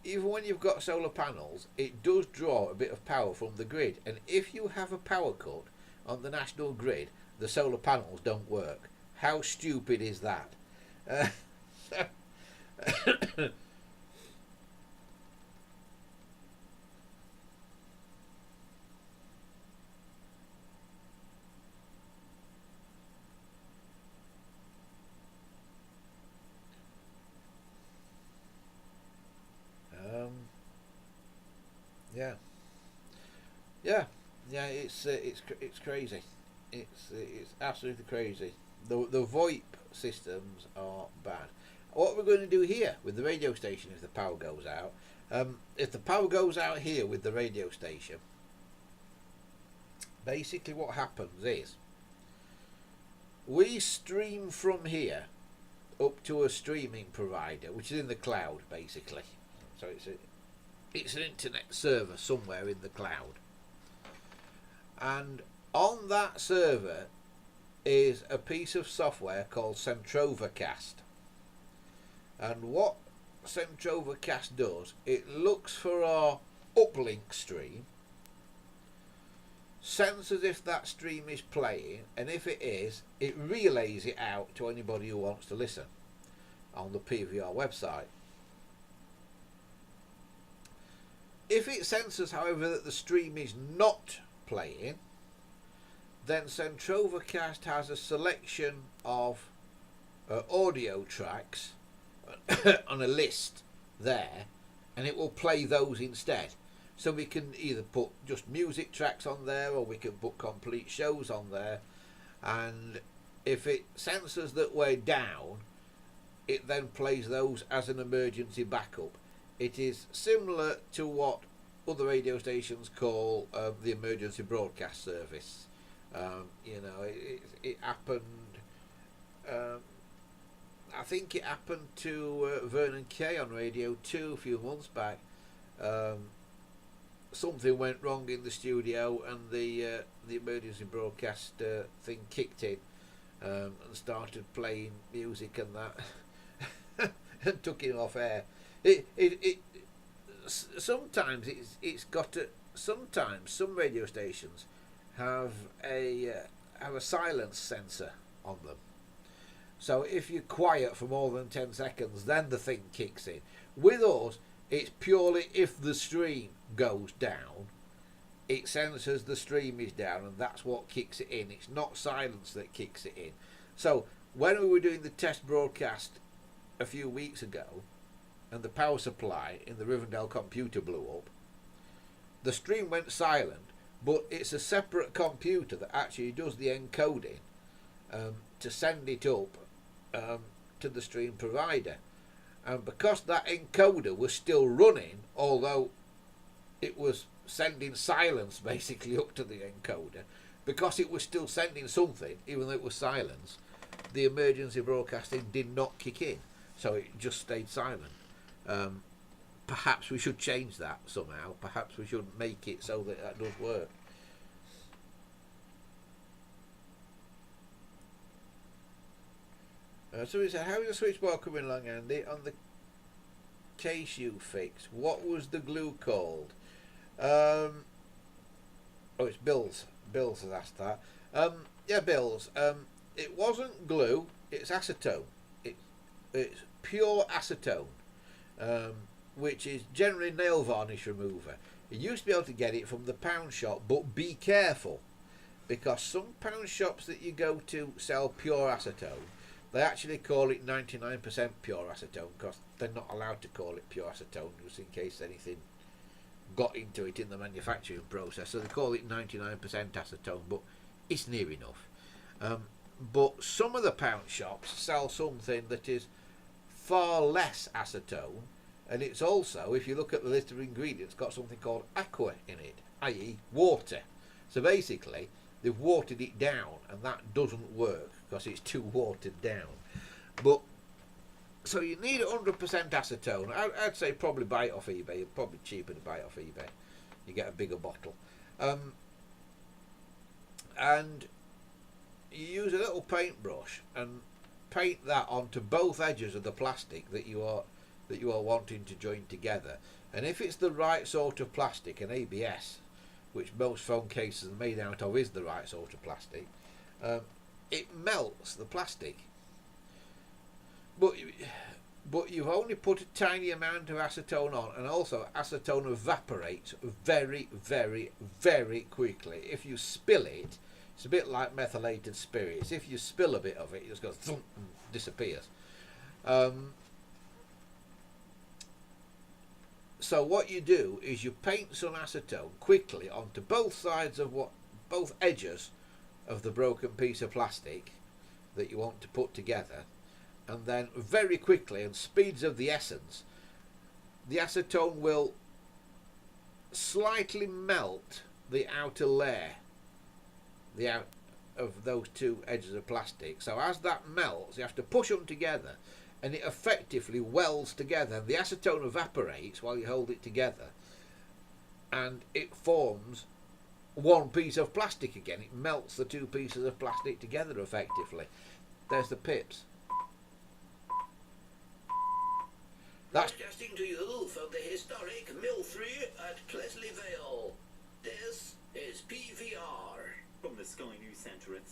even when you've got solar panels, it does draw a bit of power from the grid. And if you have a power cut on the national grid, the solar panels don't work. How stupid is that? Yeah. It's crazy. It's absolutely crazy. The VoIP systems are bad. What we're going to do here with the radio station if the power goes out, if the power goes out here with the radio station, basically what happens is we stream from here up to a streaming provider, which is in the cloud, basically. So it's an internet server somewhere in the cloud. And on that server is a piece of software called Centrovacast. And what Centrovacast does, it looks for our uplink stream, senses if that stream is playing, and if it is, it relays it out to anybody who wants to listen on the PVR website. If it senses, however, that the stream is not playing, then Centrovacast has a selection of audio tracks on a list there, and it will play those instead. So we can either put just music tracks on there, or we can put complete shows on there. And if it senses that we're down, it then plays those as an emergency backup. It is similar to what other radio stations call the emergency broadcast service. It happened. I think it happened to Vernon Kay on Radio 2 a few months back. Something went wrong in the studio, and the emergency broadcast thing kicked in and started playing music and that, and took him off air. Sometimes it's got a, sometimes some radio stations have a silence sensor on them. So if you're quiet for more than 10 seconds, then the thing kicks in. With us, it's purely if the stream goes down, it senses the stream is down, and that's what kicks it in. It's not silence that kicks it in. So when we were doing the test broadcast a few weeks ago, and the power supply in the Rivendell computer blew up, the stream went silent, but it's a separate computer that actually does the encoding to send it up to the stream provider. And because that encoder was still running, although it was sending silence basically up to the encoder, because it was still sending something, even though it was silence, the emergency broadcasting did not kick in. So it just stayed silent. Perhaps we should change that somehow. Perhaps we should make it so that that does work. So he said, how is the switchboard coming along, Andy? On the case you fixed, what was the glue called? Oh, it's Bills. Bills has asked that. Yeah, Bills. It wasn't glue, it's acetone. It's pure acetone, which is generally nail varnish remover. You used to be able to get it from the pound shop, but be careful, because some pound shops that you go to sell pure acetone, they actually call it 99% pure acetone, because they're not allowed to call it pure acetone, just in case anything got into it in the manufacturing process. So they call it 99% acetone, but it's near enough. But some of the pound shops sell something that is far less acetone, and it's also, if you look at the list of ingredients, got something called aqua in it, i.e. water. So basically they've watered it down, and that doesn't work because it's too watered down. But so you need 100% acetone. I'd say probably buy it off eBay. It's probably cheaper to buy it off eBay. You get a bigger bottle, and you use a little paintbrush and paint that onto both edges of the plastic that you are wanting to join together. And if it's the right sort of plastic, an ABS, which most phone cases are made out of, is the right sort of plastic, it melts the plastic. But you've only put a tiny amount of acetone on, and also acetone evaporates very, very, very quickly. If you spill it, it's a bit like methylated spirits. If you spill a bit of it, it just goes thump and disappears. So what you do is you paint some acetone quickly onto both sides of both edges of the broken piece of plastic that you want to put together, and then very quickly, and speeds of the essence, the acetone will slightly melt the outer layer, of those two edges of plastic. So as that melts, you have to push them together, and it effectively welds together. The acetone evaporates while you hold it together, and it forms one piece of plastic again. It melts the two pieces of plastic together effectively. There's the pips. That's broadcasting to you from the historic Mill 3 at Plesley Vale. This is PVR. From the Sky News Centre at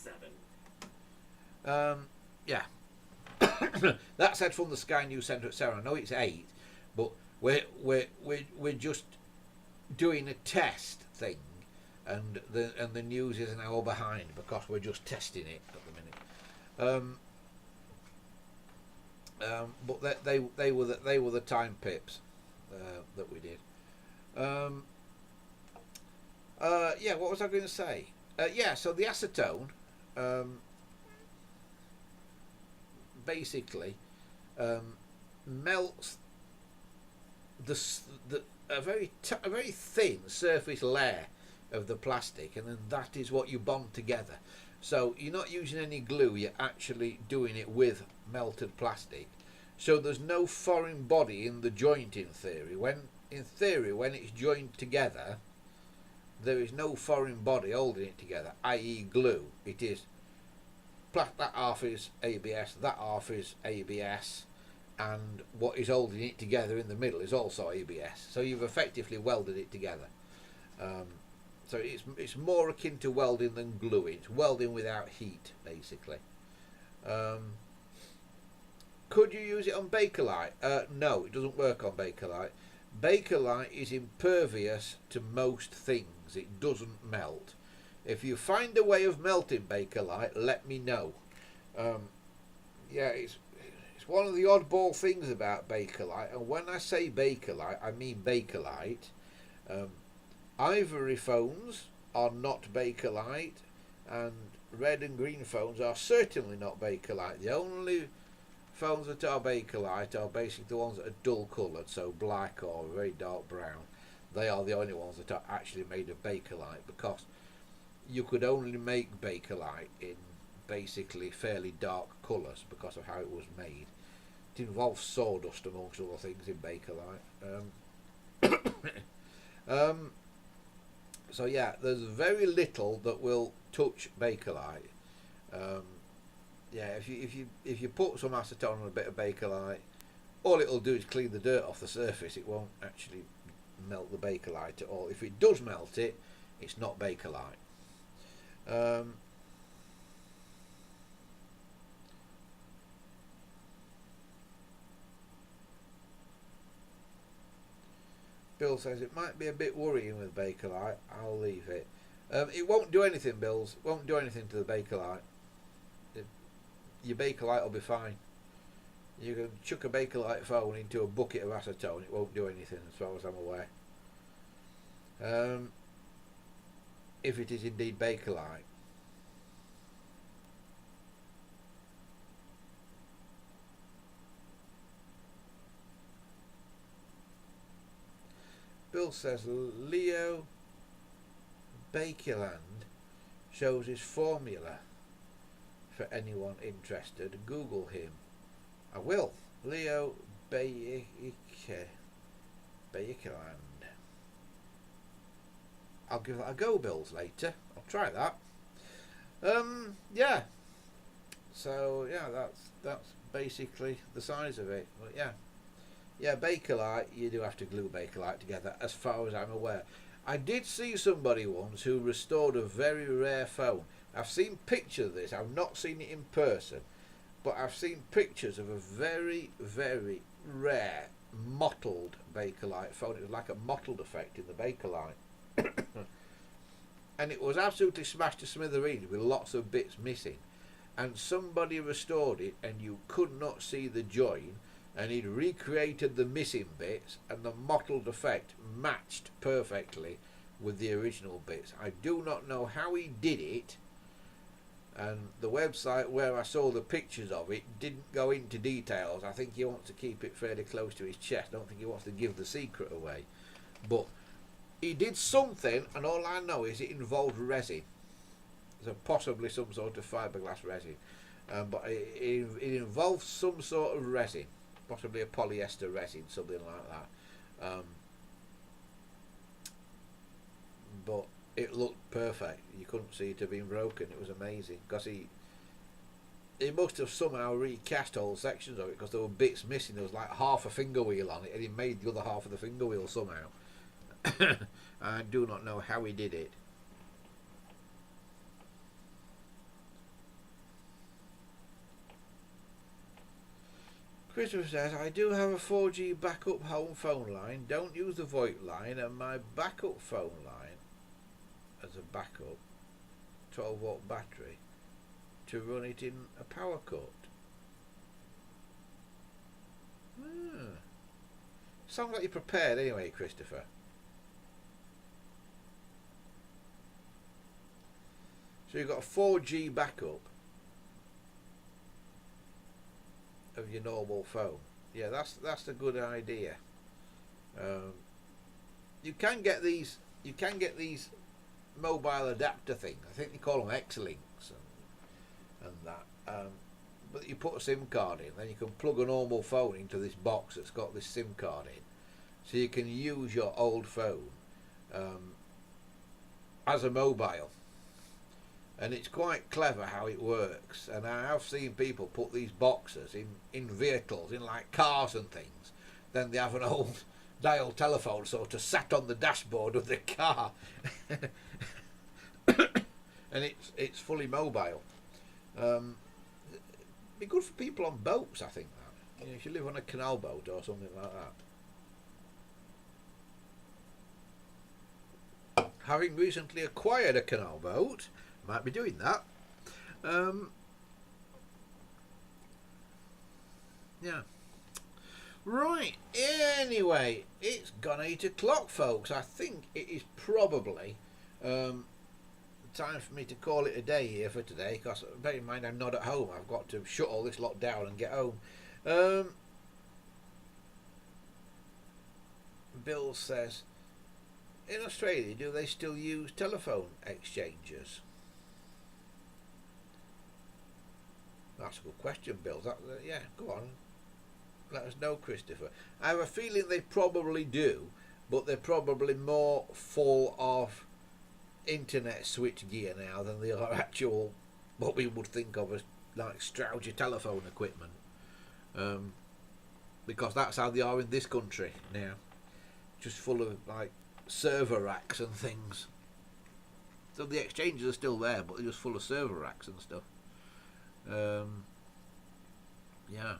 7. Yeah. That said from the Sky News Centre at 7. I know it's 8, but we're just doing a test thing, and the news is an hour behind because we're just testing it at the minute. But they were the time pips that we did. Yeah, what was I going to say? Yeah, so the acetone basically melts a very thin surface layer of the plastic, and then that is what you bond together. So you're not using any glue, you're actually doing it with melted plastic. So there's no foreign body in the joint in theory. When it's joined together, there is no foreign body holding it together, i.e. glue. It is that half is ABS, that half is ABS, and what is holding it together in the middle is also ABS. So you've effectively welded it together. So it's more akin to welding than gluing. It's welding without heat, basically. Could you use it on Bakelite? No, it doesn't work on Bakelite. Bakelite is impervious to most things. It doesn't melt. If you find a way of melting Bakelite, let me know. Yeah, it's one of the oddball things about Bakelite, and when I say Bakelite, I mean Bakelite. Ivory phones are not Bakelite, and red and green phones are certainly not Bakelite. The only phones that are Bakelite are basically the ones that are dull coloured, so black or very dark brown. They are the only ones that are actually made of Bakelite, because you could only make Bakelite in basically fairly dark colours because of how it was made. It involves sawdust amongst other things in Bakelite. So yeah, there's very little that will touch Bakelite. Yeah, if you put some acetone on a bit of Bakelite, all it'll do is clean the dirt off the surface. It won't actually melt the Bakelite at all. If it does melt it, it's not Bakelite. Bill says it might be a bit worrying with Bakelite. I'll leave it. It won't do anything, Bills. It won't do anything to the Bakelite. Your Bakelite will be fine. You can chuck a Bakelite phone into a bucket of acetone. It won't do anything as far as I'm aware. If it is indeed Bakelite. Bill says Leo Bakerland shows his formula for anyone interested. Google him. I will. Leo Bakerland. I'll give that a go, Bills, later. I'll try that. Yeah. So yeah, that's basically the size of it. But yeah. Yeah, Bakelite, you do have to glue Bakelite together, as far as I'm aware. I did see somebody once who restored a very rare phone. I've seen pictures of this. I've not seen it in person, but I've seen pictures of a very, very rare mottled Bakelite phone. It was like a mottled effect in the Bakelite. And it was absolutely smashed to smithereens with lots of bits missing. And somebody restored it, and you could not see the join. And he'd recreated the missing bits, and the mottled effect matched perfectly with the original bits. I do not know how he did it, and the website where I saw the pictures of it didn't go into details. I think he wants to keep it fairly close to his chest. I don't think he wants to give the secret away, but he did something, and all I know is it involved resin. So possibly some sort of fiberglass resin, but it involves some sort of resin, possibly a polyester resin, something like that. But it looked perfect. You couldn't see it had been broken. It was amazing because he must have somehow recast all sections of it because there were bits missing. There was like half a finger wheel on it, and he made the other half of the finger wheel somehow. I do not know how he did it. Christopher says, I do have a 4G backup home phone line. Don't use the VoIP line, and my backup phone line as a backup 12-volt battery to run it in a power cut. Sounds like you're prepared anyway, Christopher. So you've got a 4G backup of your normal phone. Yeah, that's a good idea. You can get these mobile adapter things. I think they call them X-Links and that. But you put a SIM card in, then you can plug a normal phone into this box that's got this SIM card in, so you can use your old phone as a mobile. And it's quite clever how it works. And I have seen people put these boxes in vehicles, in like cars and things. Then they have an old dial telephone sort of sat on the dashboard of the car. And it's fully mobile. Be good for people on boats, I think. That, you know, if you live on a canal boat or something like that. Having recently acquired a canal boat, might be doing that. Yeah. Right. Anyway, it's gone 8 o'clock, folks. I think it is probably time for me to call it a day here for today, because bear in mind I'm not at home. I've got to shut all this lot down and get home. Bill says, in Australia, do they still use telephone exchangers? That's a good question, Bill. Yeah, go on. Let us know, Christopher. I have a feeling they probably do, but they're probably more full of internet switch gear now than they are actual, what we would think of as like Strowger telephone equipment. Because that's how they are in this country now. Just full of like server racks and things. So the exchanges are still there, but they're just full of server racks and stuff. Yeah.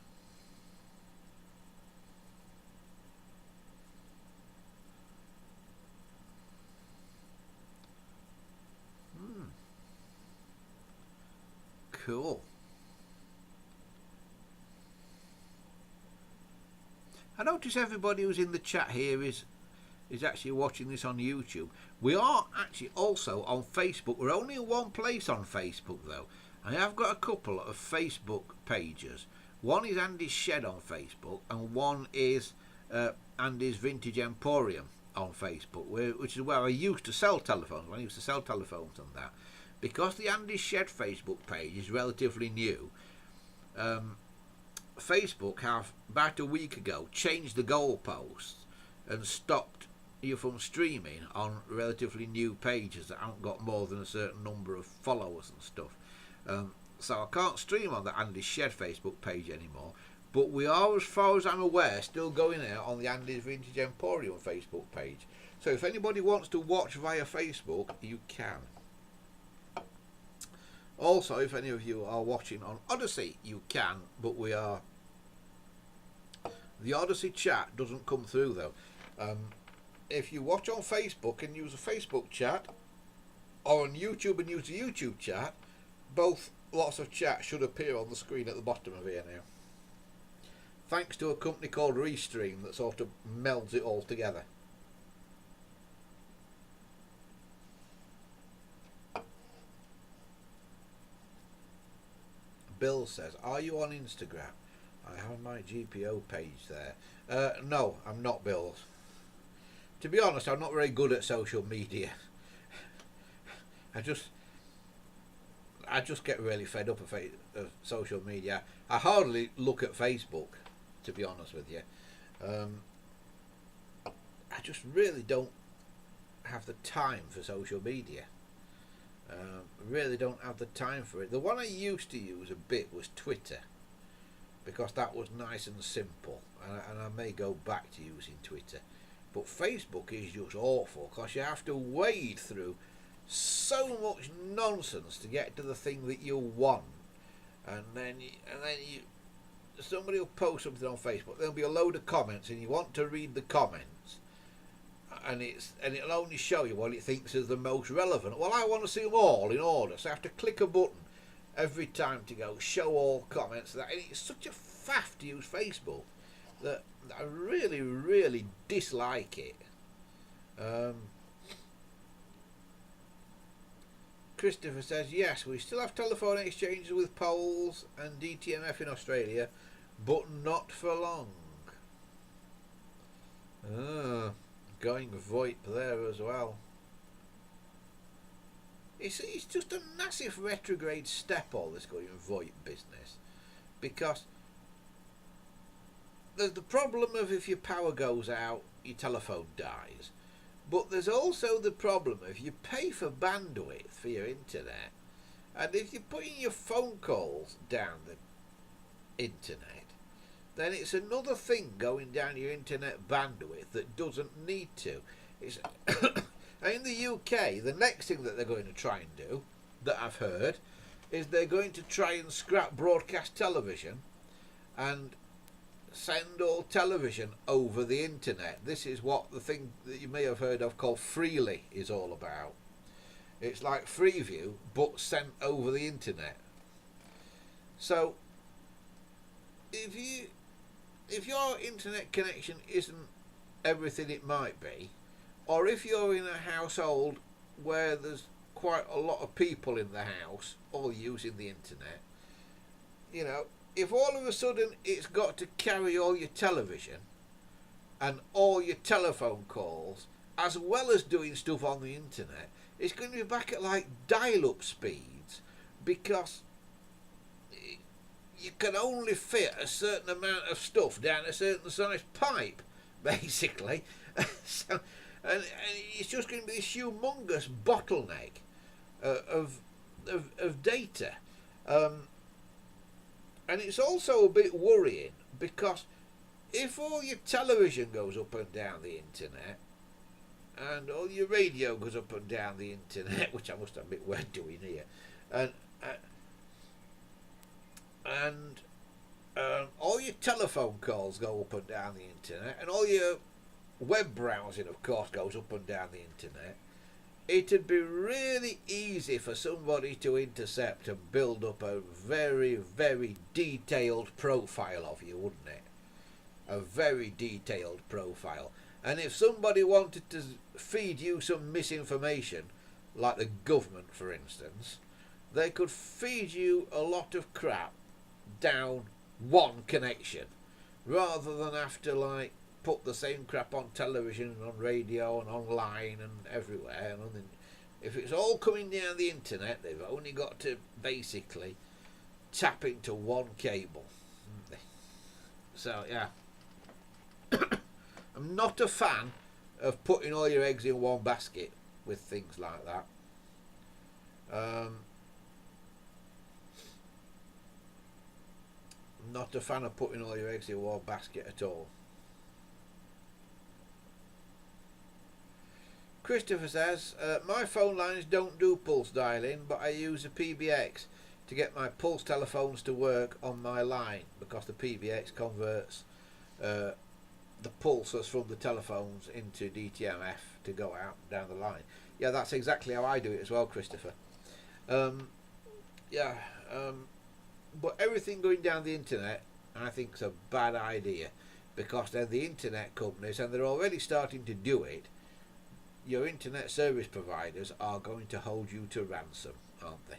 Cool. I notice everybody who's in the chat here is actually watching this on YouTube. We are actually also on Facebook. We're only in one place on Facebook though. I have got a couple of Facebook pages. One is Andy's Shed on Facebook, and one is Andy's Vintage Emporium on Facebook, which is where I used to sell telephones. When I used to sell telephones and that. Because the Andy's Shed Facebook page is relatively new, Facebook have, about a week ago, changed the goalposts and stopped you from streaming on relatively new pages that haven't got more than a certain number of followers and stuff. So I can't stream on the Andy's Shed Facebook page anymore, but we are, as far as I'm aware, still going out on the Andy's Vintage Emporium Facebook page. So if anybody wants to watch via Facebook, you can. Also, if any of you are watching on Odyssey, you can, but we are... The Odyssey chat doesn't come through though. If you watch on Facebook and use a Facebook chat, or on YouTube and use the YouTube chat, both lots of chat should appear on the screen at the bottom of here now. Thanks to a company called Restream that sort of melds it all together. Bill says, are you on Instagram? I have my GPO page there. No, I'm not, Bill. To be honest, I'm not very good at social media. I just get really fed up of social media. I hardly look at Facebook, to be honest with you. I just really don't have the time for social media. Really don't have the time for it. The one I used to use a bit was Twitter, because that was nice and simple, and I may go back to using Twitter. But Facebook is just awful, because you have to wade through so much nonsense to get to the thing that you want, and then somebody will post something on Facebook. There'll be a load of comments, and you want to read the comments, and it'll only show you what it thinks is the most relevant. Well, I want to see them all in order, so I have to click a button every time to go show all comments. And it's such a faff to use Facebook that I really, really dislike it. Christopher says, yes, we still have telephone exchanges with Poles and DTMF in Australia, but not for long. Going VoIP there as well. It's just a massive retrograde step, all this going VoIP business, because there's the problem of if your power goes out, your telephone dies. But there's also the problem of you pay for bandwidth for your internet, and if you're putting your phone calls down the internet, then it's another thing going down your internet bandwidth that doesn't need to. It's in the UK, the next thing that they're going to try and do, that I've heard, is they're going to try and scrap broadcast television and send all television over the internet. This is what the thing that you may have heard of called Freely is all about. It's like Freeview, but sent over the internet. So if your internet connection isn't everything it might be, or if you're in a household where there's quite a lot of people in the house all using the internet, you know, if all of a sudden it's got to carry all your television and all your telephone calls as well as doing stuff on the internet, it's going to be back at like dial-up speeds, because you can only fit a certain amount of stuff down a certain size pipe, basically. So, and it's just going to be this humongous bottleneck of data. And it's also a bit worrying, because if all your television goes up and down the internet, and all your radio goes up and down the internet, which I must admit we're doing here, and all your telephone calls go up and down the internet, and all your web browsing, of course, goes up and down the internet, it'd be really easy for somebody to intercept and build up a very, very detailed profile of you, wouldn't it? A very detailed profile. And if somebody wanted to feed you some misinformation, like the government, for instance, they could feed you a lot of crap down one connection, rather than have to, like, put the same crap on television and on radio and online and everywhere. And if it's all coming down the internet, they've only got to basically tap into one cable. So yeah, I'm not a fan of putting all your eggs in one basket with things like that. I'm not a fan of putting all your eggs in one basket at all. Christopher says, my phone lines don't do pulse dialing, but I use a PBX to get my pulse telephones to work on my line, because the PBX converts the pulses from the telephones into DTMF to go out and down the line. Yeah, that's exactly how I do it as well, Christopher. But everything going down the internet, I think, is a bad idea, because then the internet companies, and they're already starting to do it, your internet service providers are going to hold you to ransom, aren't they?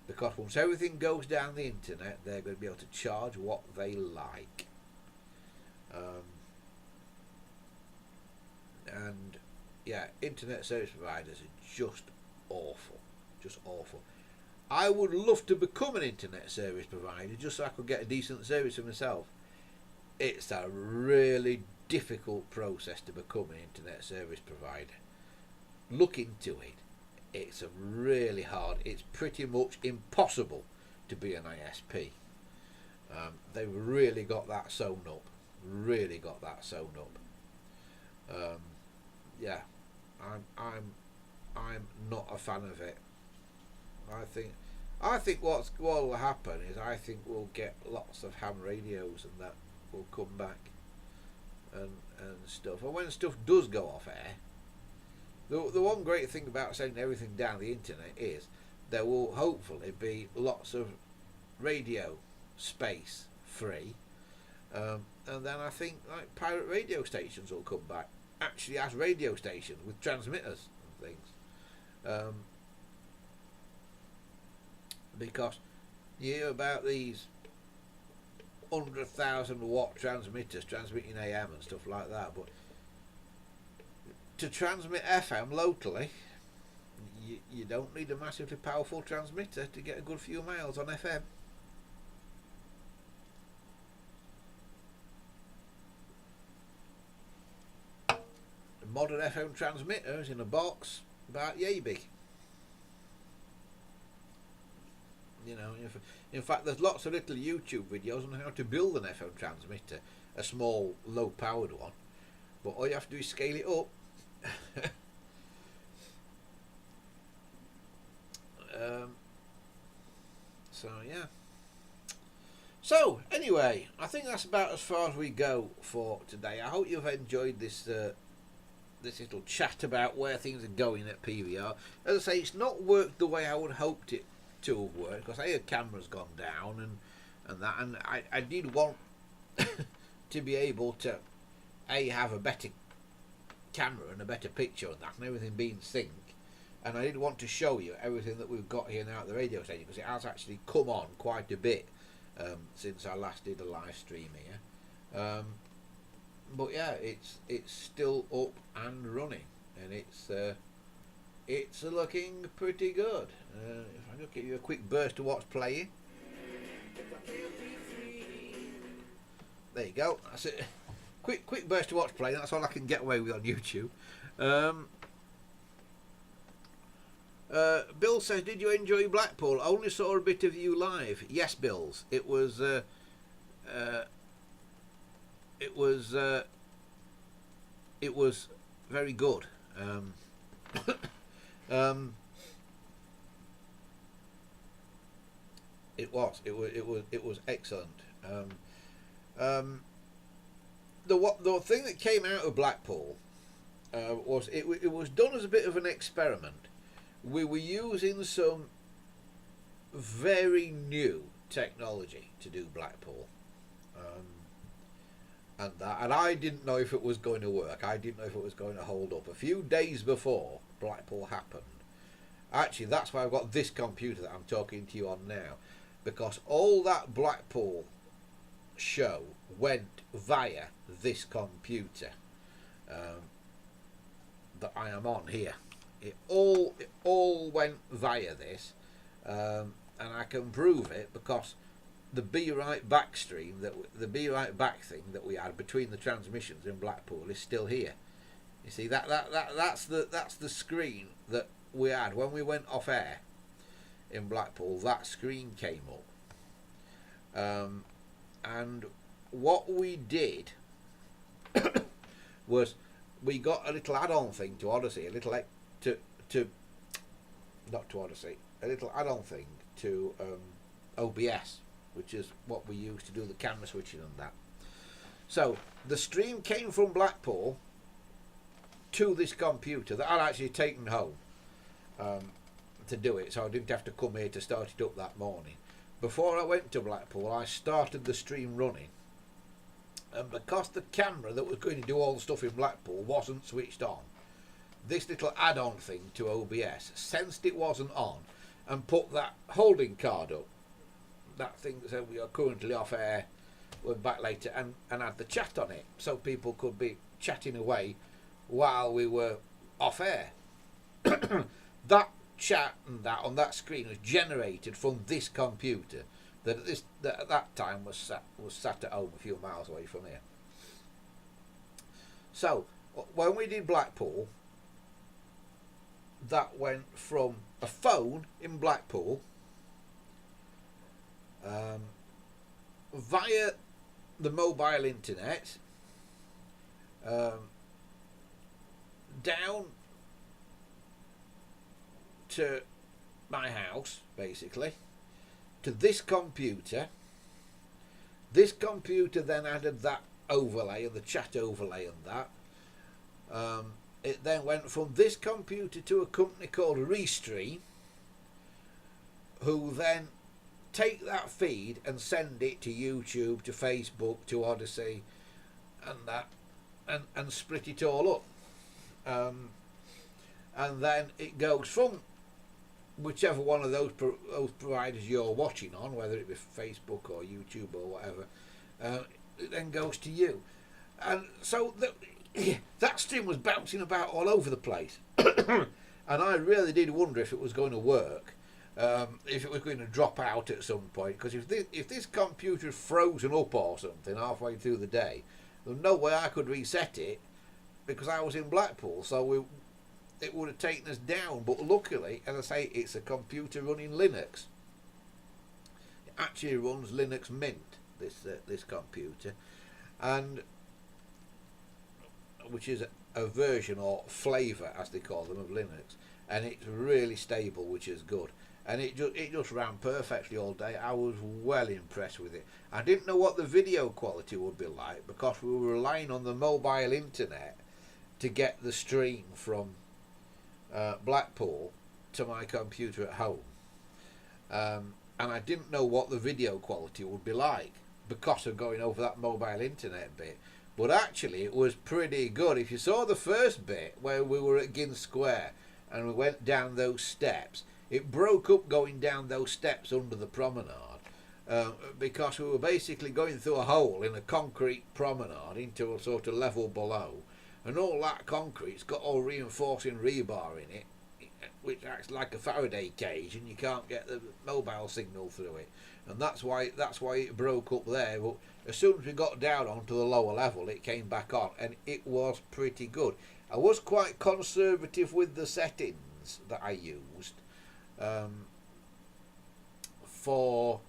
Because once everything goes down the internet, they're going to be able to charge what they like. And yeah, internet service providers are just awful. Just awful. I would love to become an internet service provider just so I could get a decent service for myself. It's a really difficult process to become an internet service provider. Look into it. It's a really hard. It's pretty much impossible to be an ISP. They've really got that sewn up. Really got that sewn up. Yeah, I'm not a fan of it. I think what will happen is I think we'll get lots of ham radios and that will come back and stuff. And when stuff does go off air, the one great thing about sending everything down the internet is there will hopefully be lots of radio space free, and then I think like pirate radio stations will come back actually as radio stations with transmitters and things, because you hear about these 100,000 watt transmitters transmitting AM and stuff like that, but to transmit FM locally, you don't need a massively powerful transmitter to get a good few miles on FM. The modern FM transmitters in a box about yay big. You know, in fact, there's lots of little YouTube videos on how to build an FM transmitter, a small, low-powered one. But all you have to do is scale it up. So yeah. So anyway, I think that's about as far as we go for today. I hope you've enjoyed this this little chat about where things are going at PVR. As I say, it's not worked the way I would hoped it to have worked, because the camera's gone down and that, and I did want to be able to have a better camera and a better picture of that and everything being sync, and I did want to show you everything that we've got here now at the radio station, because it has actually come on quite a bit since I last did a live stream here, but yeah, it's still up and running, and it's looking pretty good. If I just give you a quick burst of what's playing, there you go, that's it. Quick burst of what's playing. That's all I can get away with on YouTube. Bill says, "Did you enjoy Blackpool? Only saw a bit of you live." Yes, Bills. It was very good. It was excellent. The thing that came out of Blackpool was it was done as a bit of an experiment. We were using some very new technology to do Blackpool, and I didn't know if it was going to work. I didn't know if it was going to hold up. A few days before Blackpool happened, actually, that's why I've got this computer that I'm talking to you on now, because all that Blackpool show went via this computer that I am on here. It all went via this, and I can prove it because the Be Right Back stream, the Be Right Back thing that we had between the transmissions in Blackpool is still here. You see that's the screen that we had when we went off air in Blackpool. That screen came up, and what we did was we got a little add-on thing to Odyssey, a little add-on thing to OBS, which is what we use to do the camera switching and that. So the stream came from Blackpool to this computer that I'd actually taken home to do it, so I didn't have to come here to start it up that morning. Before I went to Blackpool, I started the stream running, and because the camera that was going to do all the stuff in Blackpool wasn't switched on, this little add-on thing to OBS sensed it wasn't on and put that holding card up, that thing that said we are currently off air, we're back later, and had the chat on it, so people could be chatting away while we were off air. That chat and that on that screen was generated from this computer that at that time was sat at home a few miles away from here. So when we did Blackpool, that went from a phone in Blackpool via the mobile internet down to my house, basically, to this computer. This computer then added that overlay and the chat overlay and that. It then went from this computer to a company called Restream, who then take that feed and send it to YouTube, to Facebook, to Odyssey, and that, and split it all up. And then it goes from whichever one of those providers you're watching on, whether it be Facebook or YouTube or whatever, it then goes to you. And so that stream was bouncing about all over the place. And I really did wonder if it was going to work, if it was going to drop out at some point, because if this computer frozen up or something halfway through the day, there's no way I could reset it, because I was in Blackpool, so it would have taken us down. But luckily, as I say, it's a computer running Linux. It actually runs Linux Mint, this computer, and which is a version or flavour, as they call them, of Linux, and it's really stable, which is good. And it just ran perfectly all day. I was well impressed with it. I didn't know what the video quality would be like, because we were relying on the mobile internet to get the stream from Blackpool to my computer at home, and I didn't know what the video quality would be like because of going over that mobile internet bit. But actually it was pretty good. If you saw the first bit where we were at Ginn Square and we went down those steps, it broke up going down those steps under the promenade, because we were basically going through a hole in a concrete promenade into a sort of level below, and all that concrete's got all reinforcing rebar in it, which acts like a Faraday cage, and you can't get the mobile signal through it, and that's why it broke up there. But as soon as we got down onto the lower level, it came back on, and it was pretty good. I was quite conservative with the settings that I used for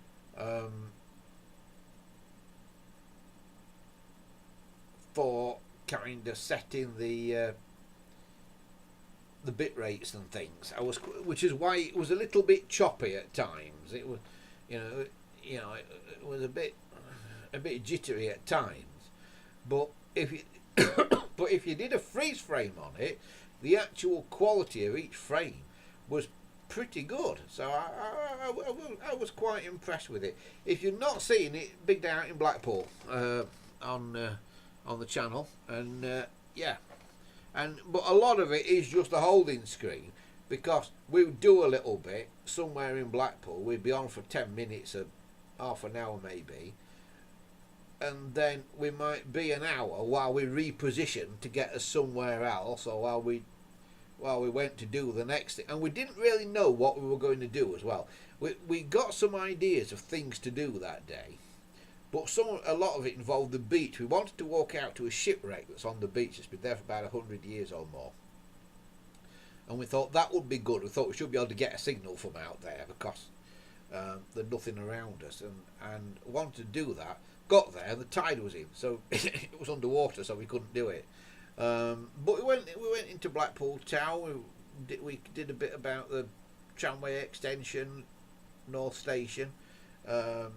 kind of setting the bit rates and things. Which is why it was a little bit choppy at times. It was, it was a bit jittery at times. But if you did a freeze frame on it, the actual quality of each frame was pretty good. So I was quite impressed with it. If you're not seeing it, big day out in Blackpool on the channel, and but a lot of it is just a holding screen, because we would do a little bit somewhere in Blackpool. We'd be on for 10 minutes, half an hour maybe, and then we might be an hour while we repositioned to get us somewhere else, or while we went to do the next thing. And we didn't really know what we were going to do as well. We got some ideas of things to do that day, but a lot of it involved the beach. We wanted to walk out to a shipwreck that's on the beach. It's been there for about 100 years or more, and we thought that would be good. We thought we should be able to get a signal from out there, because there's nothing around us, and wanted to do that. Got there and the tide was in, so it was underwater, so we couldn't do it. But we went into Blackpool Town. We did a bit about the tramway extension, North Station, and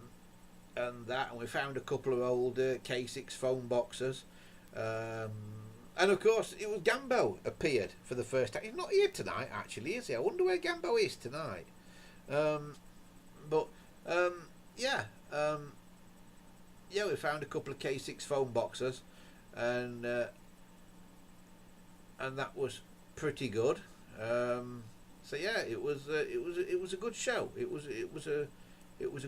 we found a couple of old K6 phone boxes, and of course it was Gambo appeared for the first time. He's not here tonight, actually, is he? I wonder where Gambo is tonight. We found a couple of K6 phone boxes, and that was pretty good. It was a good show. It was a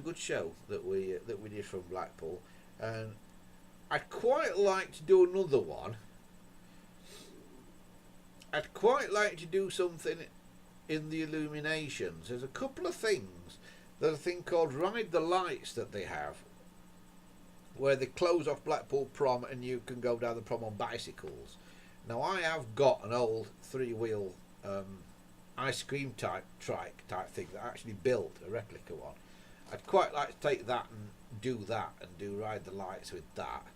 good show that we did from Blackpool, and I'd quite like to do another one. I'd quite like to do something in the illuminations, there's a couple of things. There's a thing called Ride the Lights that they have, where they close off Blackpool Prom and you can go down the prom on bicycles. Now I have got an old 3-wheel ice cream type trike type thing that I actually built a replica one. I'd quite like to take that and do Ride the Lights with that.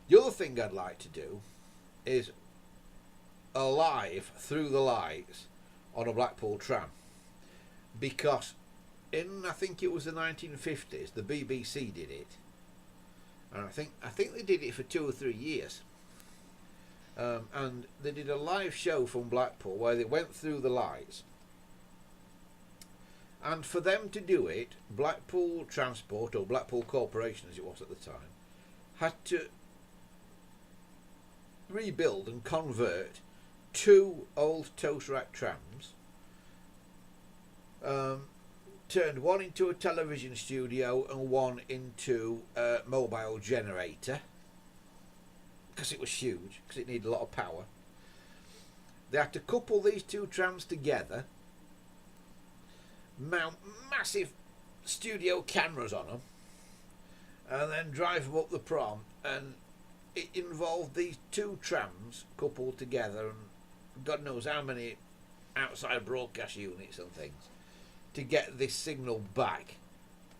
The other thing I'd like to do is a live through the lights on a Blackpool tram, because in, I think it was the 1950s, the BBC did it, and I think they did it for 2 or 3 years, and they did a live show from Blackpool where they went through the lights. And for them to do it, Blackpool Transport, or Blackpool Corporation as it was at the time, had to rebuild and convert 2 old toast rack trams, turned one into a television studio and one into a mobile generator, because it was huge, because it needed a lot of power. They had to couple these 2 trams together, mount massive studio cameras on them, and then drive them up the prom. And it involved these 2 trams coupled together and God knows how many outside broadcast units and things to get this signal back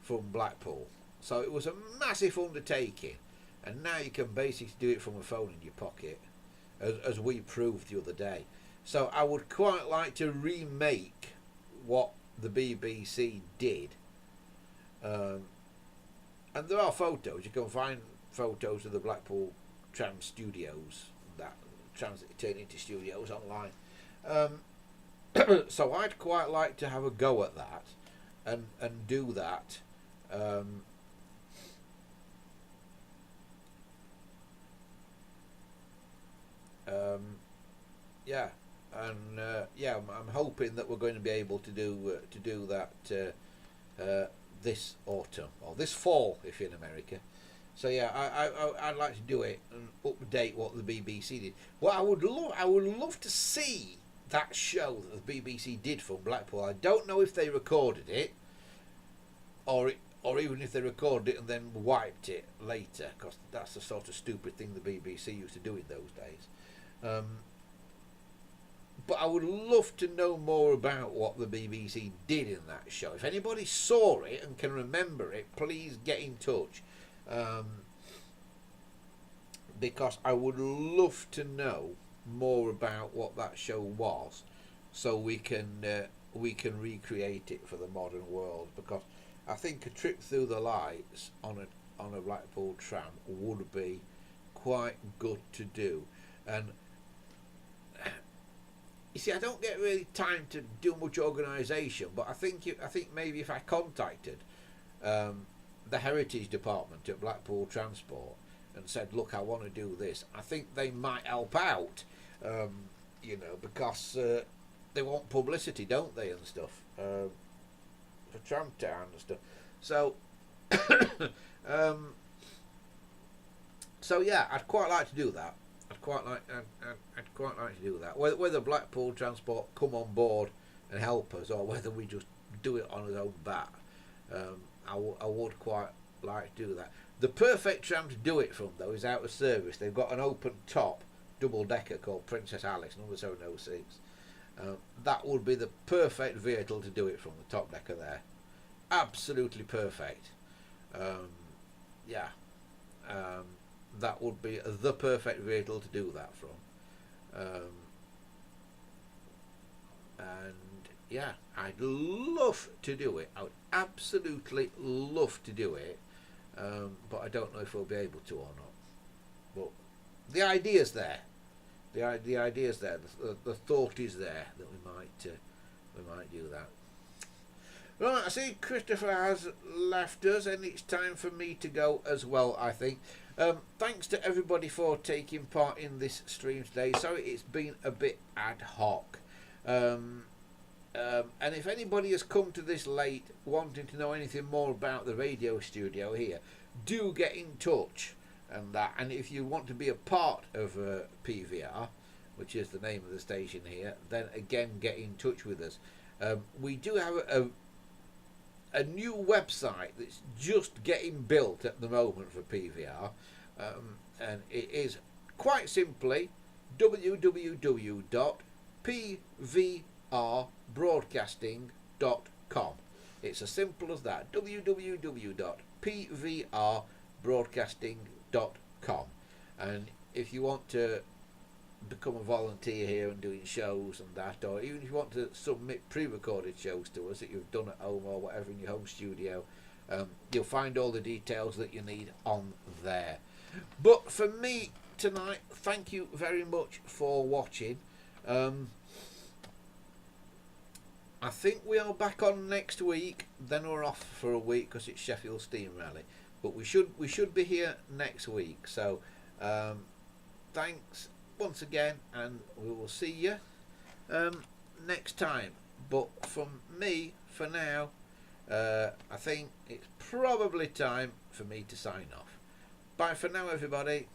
from Blackpool. So it was a massive undertaking, and now you can basically do it from a phone in your pocket, as we proved the other day. So I would quite like to remake what the BBC did, and there are photos. You can find photos of the Blackpool tram studios, that trams that turn into studios online. So I'd quite like to have a go at that and do that. Yeah, and I'm hoping that we're going to be able to do that this autumn, or this fall if you're in America. So yeah, I'd like to do it and update what the BBC did. Well, I would love to see that show that the BBC did from Blackpool. I don't know if they recorded it, or even if they recorded it and then wiped it later, because that's the sort of stupid thing the BBC used to do in those days. But I would love to know more about what the BBC did in that show. If anybody saw it and can remember it, please get in touch. Because I would love to know more about what that show was, so we can recreate it for the modern world. Because I think a trip through the lights on a Blackpool tram would be quite good to do. And you see, I don't get really time to do much organisation, but I think maybe if I contacted the Heritage Department at Blackpool Transport and said, look, I want to do this, I think they might help out, because they want publicity, don't they, and stuff, for Tramtown and stuff. So, so yeah, I'd quite like to do that. I'd quite like to do that. Whether Blackpool Transport come on board and help us, or whether we just do it on our own bat, I would quite like to do that. The perfect tram to do it from, though, is out of service. They've got an open top double decker called Princess Alice, number 706. That would be the perfect vehicle to do it from, the top decker there. Absolutely perfect. That would be the perfect vehicle to do that from. And yeah, I'd love to do it. I would absolutely love to do it, but I don't know if we'll be able to or not. But the idea's there. The idea's there. The thought is there that we might do that. Right, I see Christopher has left us, and it's time for me to go as well, I think. Thanks to everybody for taking part in this stream today. Sorry it's been a bit ad hoc. And if anybody has come to this late wanting to know anything more about the radio studio here, do get in touch. and that. And if you want to be a part of PVR, which is the name of the station here, then again get in touch with us. We do have a new website that's just getting built at the moment for PVR, and it is quite simply www.pvrbroadcasting.com. It's as simple as that, www.pvrbroadcasting.com. And if you want to become a volunteer here and doing shows and that, or even if you want to submit pre-recorded shows to us that you've done at home or whatever in your home studio, you'll find all the details that you need on there. But for me tonight, thank you very much for watching. I think we are back on next week, then we're off for a week because it's Sheffield Steam Rally, but we should be here next week. So thanks once again, and we will see you next time. But from me, for now, I think it's probably time for me to sign off. Bye for now, everybody.